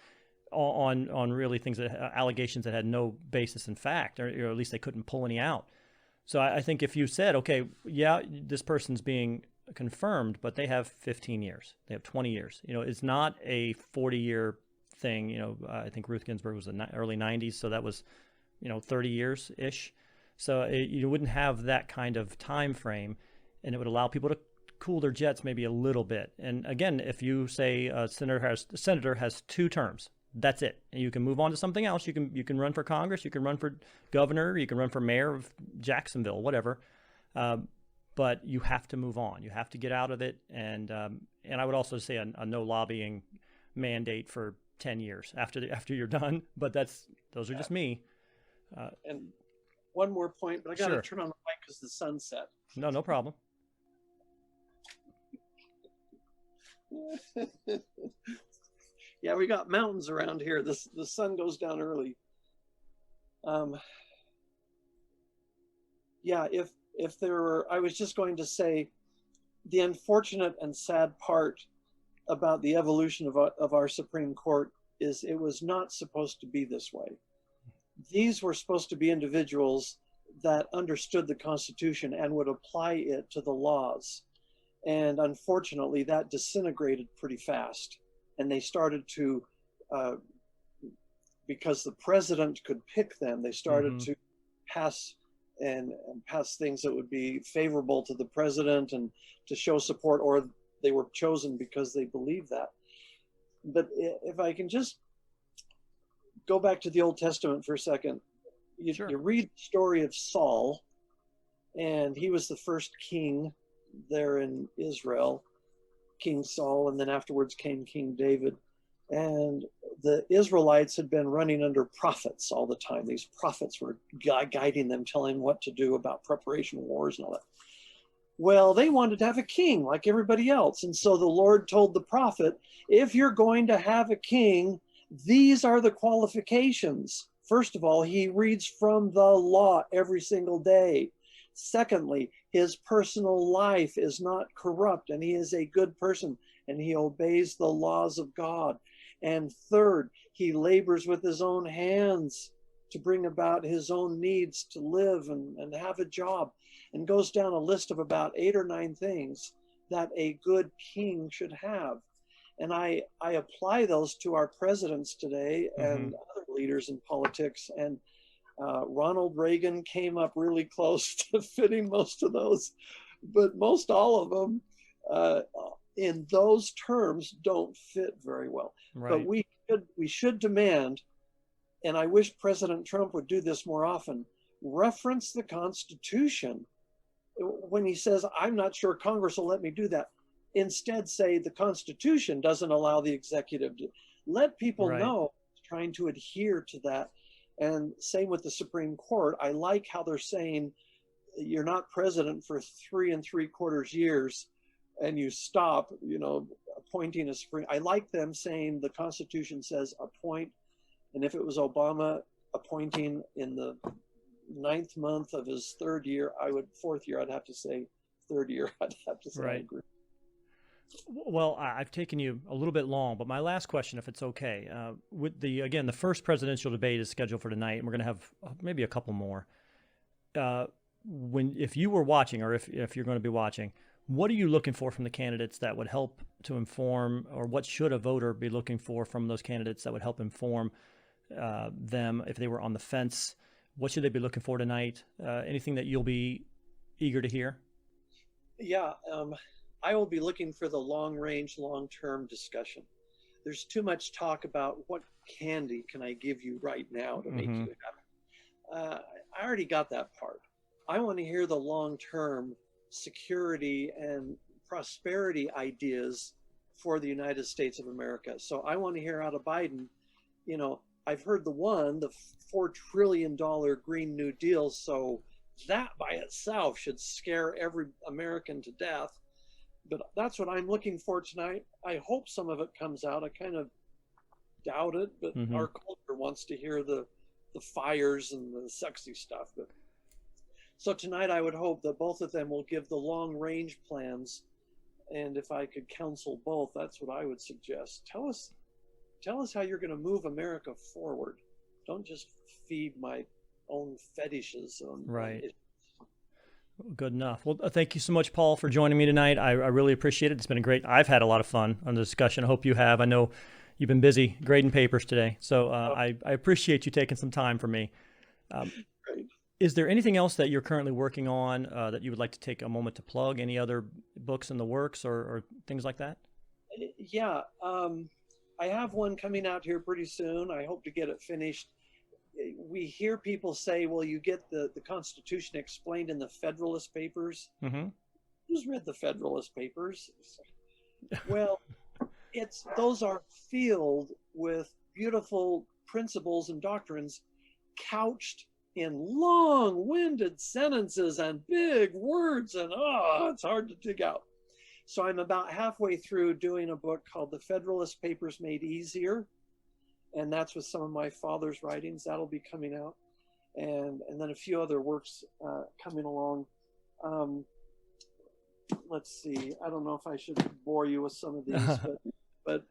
on really things allegations that had no basis in fact, or at least they couldn't pull any out. So I think if you said, okay, yeah, this person's being confirmed, but they have 15 years, they have 20 years, you know, it's not a 40-year thing. You know, I think Ruth Ginsburg was in the early 90s, so that was, 30 years ish. So you wouldn't have that kind of time frame, and it would allow people to cool their jets maybe a little bit. And again, if you say a senator has 2 terms, that's it, and you can move on to something else. You can run for Congress, you can run for governor, you can run for mayor of Jacksonville, whatever. But you have to move on. You have to get out of it. And I would also say a no lobbying mandate for 10 years after you're done. But those are just me. And one more point, but I got to turn on the light because the sun's set. No problem. Yeah, we got mountains around here. The sun goes down early. Yeah, if there were, I was just going to say, the unfortunate and sad part about the evolution of our Supreme Court is it was not supposed to be this way. These were supposed to be individuals that understood the Constitution and would apply it to the laws. And unfortunately, that disintegrated pretty fast. And they started to, because the president could pick them, they started to pass things that would be favorable to the president and to show support, or they were chosen because they believed that. But if I can just go back to the Old Testament for a second, you read the story of Saul, and he was the first king there in Israel, King Saul, and then afterwards came King David. And the Israelites had been running under prophets all the time. These prophets were guiding them, telling them what to do about preparation wars and all that. Well, they wanted to have a king like everybody else. And so the Lord told the prophet, if you're going to have a king, these are the qualifications. First of all, he reads from the law every single day. Secondly, his personal life is not corrupt, and he is a good person, and he obeys the laws of God. And third, he labors with his own hands to bring about his own needs to live and have a job, and goes down a list of about 8 or 9 things that a good king should have. And I apply those to our presidents today and other leaders in politics. And Ronald Reagan came up really close to fitting most of those, but most all of them in those terms don't fit very well. Right. But we should demand, and I wish President Trump would do this more often, reference the Constitution. When he says, I'm not sure Congress will let me do that, instead say the Constitution doesn't allow the executive to. Let people know, trying to adhere to that. And same with the Supreme Court. I like how they're saying you're not president for 3 3/4 years and you stop, appointing a Supreme. I like them saying the Constitution says appoint. And if it was Obama appointing in the 9th month of his 4th year, I'd have to say 3rd year. I'd have to say I agree. Well, I've taken you a little bit long, but my last question, if it's okay, with the first presidential debate is scheduled for tonight, and we're going to have maybe a couple more. If you were watching, or if you're going to be watching, what are you looking for from the candidates that would help to inform, or what should a voter be looking for from those candidates that would help inform them if they were on the fence? What should they be looking for tonight? Anything that you'll be eager to hear? Yeah. I will be looking for the long-range, long-term discussion. There's too much talk about what candy can I give you right now to make you happy. I already got that part. I want to hear the long-term security and prosperity ideas for the United States of America. So I want to hear out of Biden, I've heard the $4 trillion Green New Deal. So that by itself should scare every American to death. But that's what I'm looking for tonight. I hope some of it comes out. I kind of doubt it, but our culture wants to hear the fires and the sexy stuff. But so tonight I would hope that both of them will give the long range plans. And if I could counsel both, that's what I would suggest. Tell us how you're going to move America forward. Don't just feed my own fetishes on it. Good enough. Well, thank you so much, Paul, for joining me tonight. I really appreciate it. It's been I've had a lot of fun on the discussion. I hope you have. I know you've been busy grading papers today, so I appreciate you taking some time for me. Is there anything else that you're currently working on that you would like to take a moment to plug? Any other books in the works or things like that? Yeah. I have one coming out here pretty soon. I hope to get it finished. We hear people say, well, you get the Constitution explained in the Federalist Papers. Who's read the Federalist Papers? Well, those are filled with beautiful principles and doctrines couched in long-winded sentences and big words, and it's hard to dig out. So I'm about halfway through doing a book called The Federalist Papers Made Easier. And that's with some of my father's writings. That'll be coming out. And then a few other works coming along. Let's see. I don't know if I should bore you with some of these, but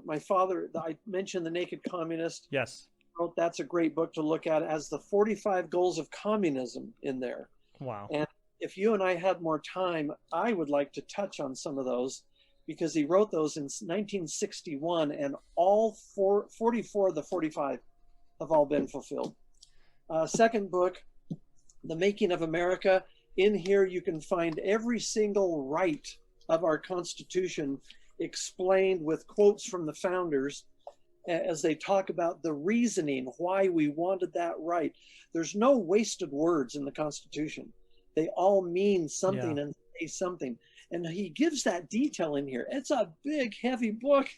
my father, I mentioned The Naked Communist. Yes. Wrote, that's a great book to look at. It has the 45 goals of communism in there. Wow. And if you and I had more time, I would like to touch on some of those, because he wrote those in 1961, and all 44 of the 45 have all been fulfilled. Second book, The Making of America. In here you can find every single right of our Constitution explained with quotes from the founders as they talk about the reasoning why we wanted that right. There's no wasted words in the Constitution. They all mean something and say something. And he gives that detail in here. It's a big, heavy book,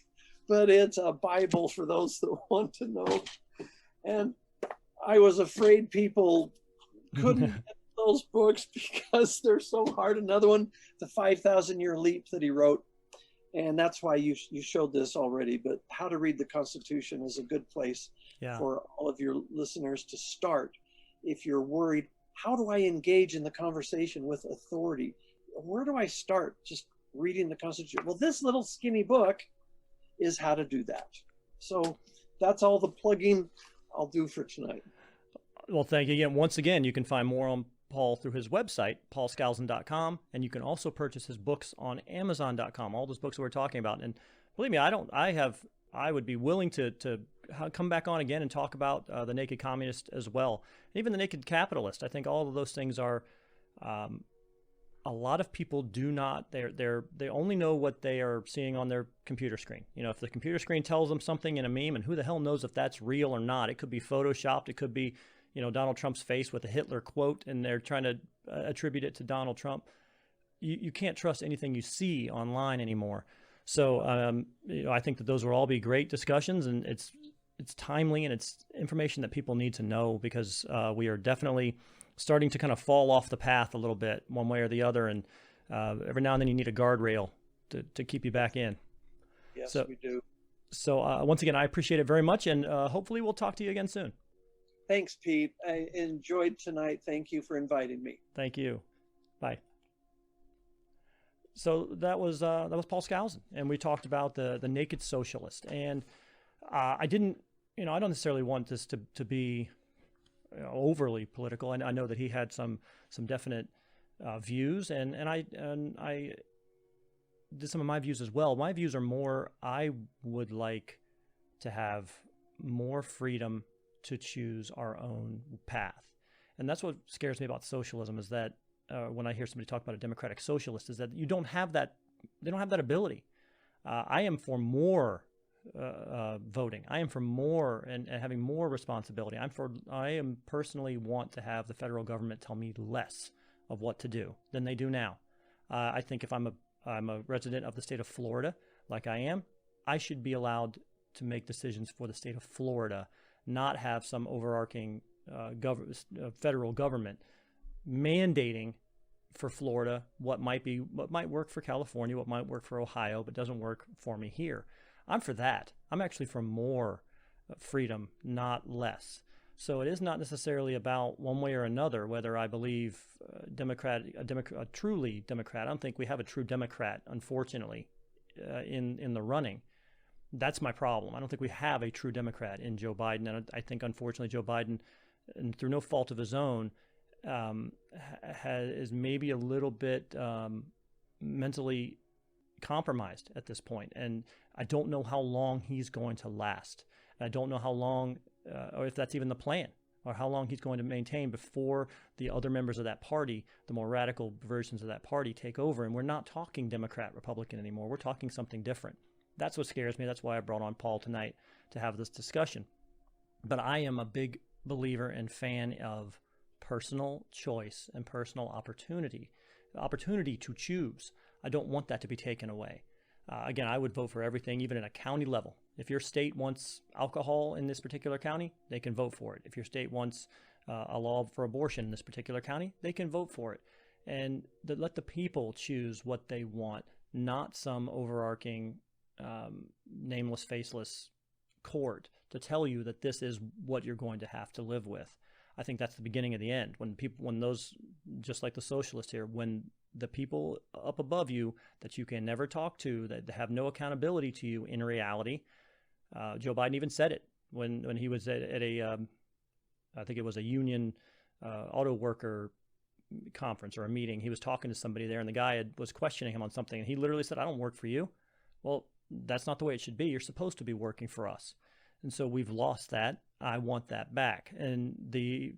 but it's a Bible for those that want to know. And I was afraid people couldn't get those books because they're so hard. Another one, The 5,000-Year Leap that he wrote. And that's why you showed this already. But How to Read the Constitution is a good place for all of your listeners to start. If you're worried, how do I engage in the conversation with authority? Where do I start? Just reading the Constitution. Well, this little skinny book is how to do that. So that's all the plugging I'll do for tonight. Well, thank you again. Once again, you can find more on Paul through his website, paulskousen.com, and you can also purchase his books on amazon.com, all those books we're talking about. And Believe me, I would be willing to come back on again and talk about the Naked Communist as well. Even the Naked Capitalist. I think all of those things are, a lot of people do not, they only know what they are seeing on their computer screen. You know, if the computer screen tells them something in a meme, and who the hell knows if that's real or not? It could be photoshopped. It could be, you know, Donald Trump's face with a Hitler quote, and they're trying to attribute it to Donald Trump. You can't trust anything you see online anymore. So, you know, I think that those will all be great discussions, and it's timely, and it's information that people need to know, because we are definitely starting to kind of fall off the path a little bit, one way or the other, and every now and then you need a guardrail to keep you back in. Yes, so, we do. So once again, I appreciate it very much, and hopefully we'll talk to you again soon. Thanks, Pete. I enjoyed tonight. Thank you for inviting me. Thank you. Bye. So that was Paul Skousen, and we talked about the Naked Socialist. And I don't necessarily want this to be overly political. And I know that he had some definite views, and I did some of my views as well. My views are more, I would like to have more freedom to choose our own path. And that's what scares me about socialism, is that when I hear somebody talk about a democratic socialist, is that they don't have that ability. I am for more voting. I am for more and having more responsibility. I am personally want to have the federal government tell me less of what to do than they do now. I think if I'm a resident of the state of Florida, like I am, I should be allowed to make decisions for the state of Florida, not have some overarching federal government mandating for Florida what might work for California, what might work for Ohio, but doesn't work for me here. I'm for that. I'm actually for more freedom, not less. So it is not necessarily about one way or another whether I believe a truly Democrat. I don't think we have a true Democrat, unfortunately, in the running. That's my problem. I don't think we have a true Democrat in Joe Biden, and I think, unfortunately, Joe Biden, and through no fault of his own, is maybe a little bit mentally compromised at this point. And I don't know how long he's going to last. I don't know how long, or if that's even the plan, or how long he's going to maintain before the other members of that party, the more radical versions of that party, take over. And we're not talking Democrat, Republican anymore. We're talking something different. That's what scares me. That's why I brought on Paul tonight to have this discussion. But I am a big believer and fan of personal choice and personal opportunity, the opportunity to choose. I don't want that to be taken away. Again, I would vote for everything, even at a county level. If your state wants alcohol in this particular county, they can vote for it. If your state wants a law for abortion in this particular county, they can vote for it. And let the people choose what they want, not some overarching nameless, faceless court to tell you that this is what you're going to have to live with. I think that's the beginning of the end. When those, just like the socialists here, when the people up above you that you can never talk to, that have no accountability to you in reality, Joe Biden even said it when he was at a, I think it was a union auto worker conference or a meeting. He was talking to somebody there, and the guy was questioning him on something, and he literally said, "I don't work for you." Well, that's not the way it should be. You're supposed to be working for us. And so we've lost that. I want that back. And the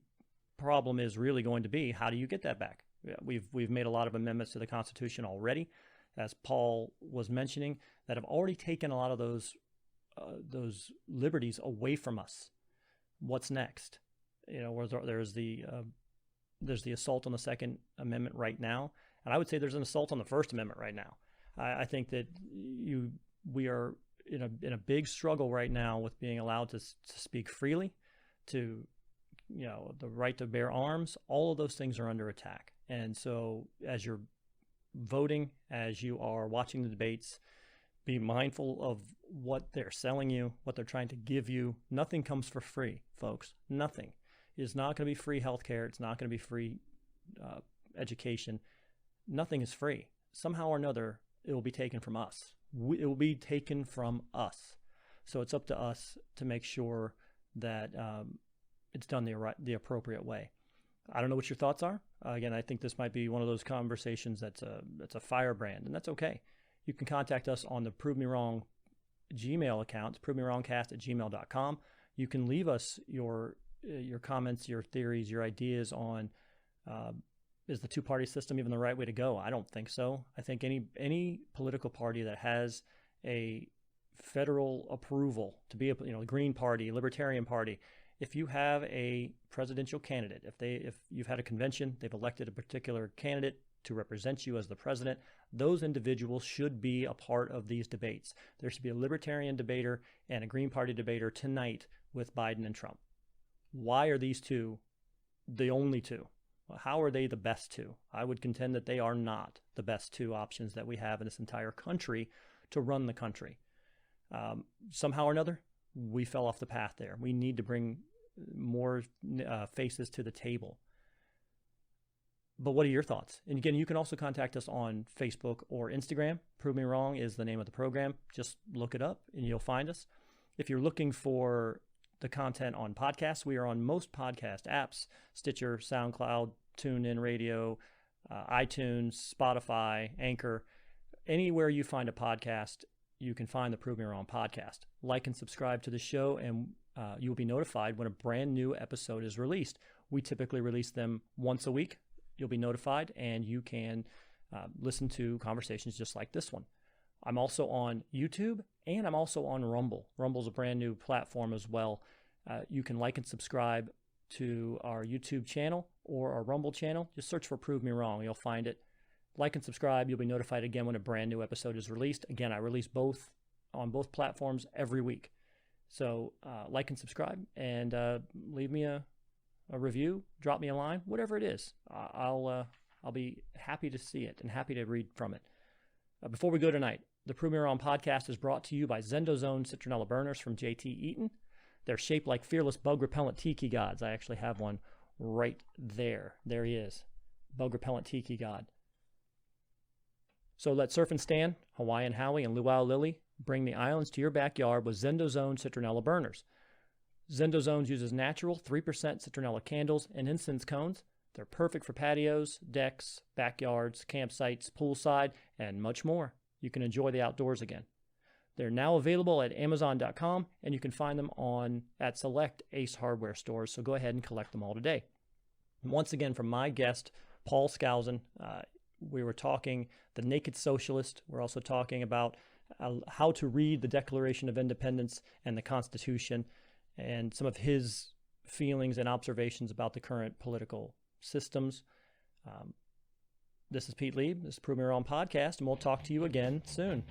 problem is really going to be, how do you get that back? We've made a lot of amendments to the Constitution already, as Paul was mentioning, that have already taken a lot of those liberties away from us. What's next? You know, there's the assault on the Second Amendment right now, and I would say there's an assault on the First Amendment right now. I think that we are in a big struggle right now with being allowed to speak freely, to, you know, the right to bear arms. All of those things are under attack. And so as you're voting, as you are watching the debates, be mindful of what they're selling you, what they're trying to give you. Nothing comes for free, folks. Nothing. It's not going to be free healthcare. It's not going to be free education. Nothing is free. Somehow or another, it will be taken from us. It will be taken from us. So it's up to us to make sure that it's done the appropriate way. I don't know what your thoughts are. Again, I think this might be one of those conversations that's a firebrand, and that's okay. You can contact us on the Prove Me Wrong Gmail account, provemewrongcast@gmail.com. You can leave us your comments, your theories, your ideas on is the two-party system even the right way to go? I don't think so. I think any political party that has a federal approval to be a Green Party, Libertarian Party, if you have a presidential candidate, if you've had a convention, they've elected a particular candidate to represent you as the president, those individuals should be a part of these debates. There should be a Libertarian debater and a Green Party debater tonight with Biden and Trump. Why are these two the only two? How are they the best two? I would contend that they are not the best two options that we have in this entire country to run the country. Somehow or another, we fell off the path there. We need to bring more faces to the table. But what are your thoughts? And again, you can also contact us on Facebook or Instagram. Prove Me Wrong is the name of the program. Just look it up and you'll find us. If you're looking for the content on podcasts, we are on most podcast apps: Stitcher, SoundCloud, Tunein Radio, iTunes, Spotify, Anchor. Anywhere you find a podcast, you can find the Prove Me Wrong podcast. Like and subscribe to the show, and you'll be notified when a brand new episode is released. We typically release them once a week. You'll be notified, and you can listen to conversations just like this one. I'm also on YouTube, and I'm also on Rumble. Rumble's a brand new platform as well. You can like and subscribe to our YouTube channel or our Rumble channel. Just search for Prove Me Wrong. You'll find it. Like and subscribe. You'll be notified again when a brand new episode is released. Again, I release both on both platforms every week. So like and subscribe, and leave me a review, drop me a line, whatever it is. I'll be happy to see it and happy to read from it. Before we go tonight, the Prove Me Wrong podcast is brought to you by ZendoZones citronella burners from J.T. Eaton. They're shaped like fearless bug-repellent tiki gods. I actually have one right there. There he is, bug-repellent tiki god. So let Surf and Stan, Hawaiian Howie, and Luau Lily bring the islands to your backyard with ZendoZones citronella burners. ZendoZones uses natural 3% citronella candles and incense cones. They're perfect for patios, decks, backyards, campsites, poolside, and much more. You can enjoy the outdoors again. They're now available at Amazon.com, and you can find them at select Ace Hardware stores, so go ahead and collect them all today. And once again, from my guest, Paul Skousen, we were talking the Naked Socialist. We're also talking about how to read the Declaration of Independence and the Constitution, and some of his feelings and observations about the current political systems. This is Pete Lieb. This is Prove Me Wrong podcast, and we'll talk to you again soon.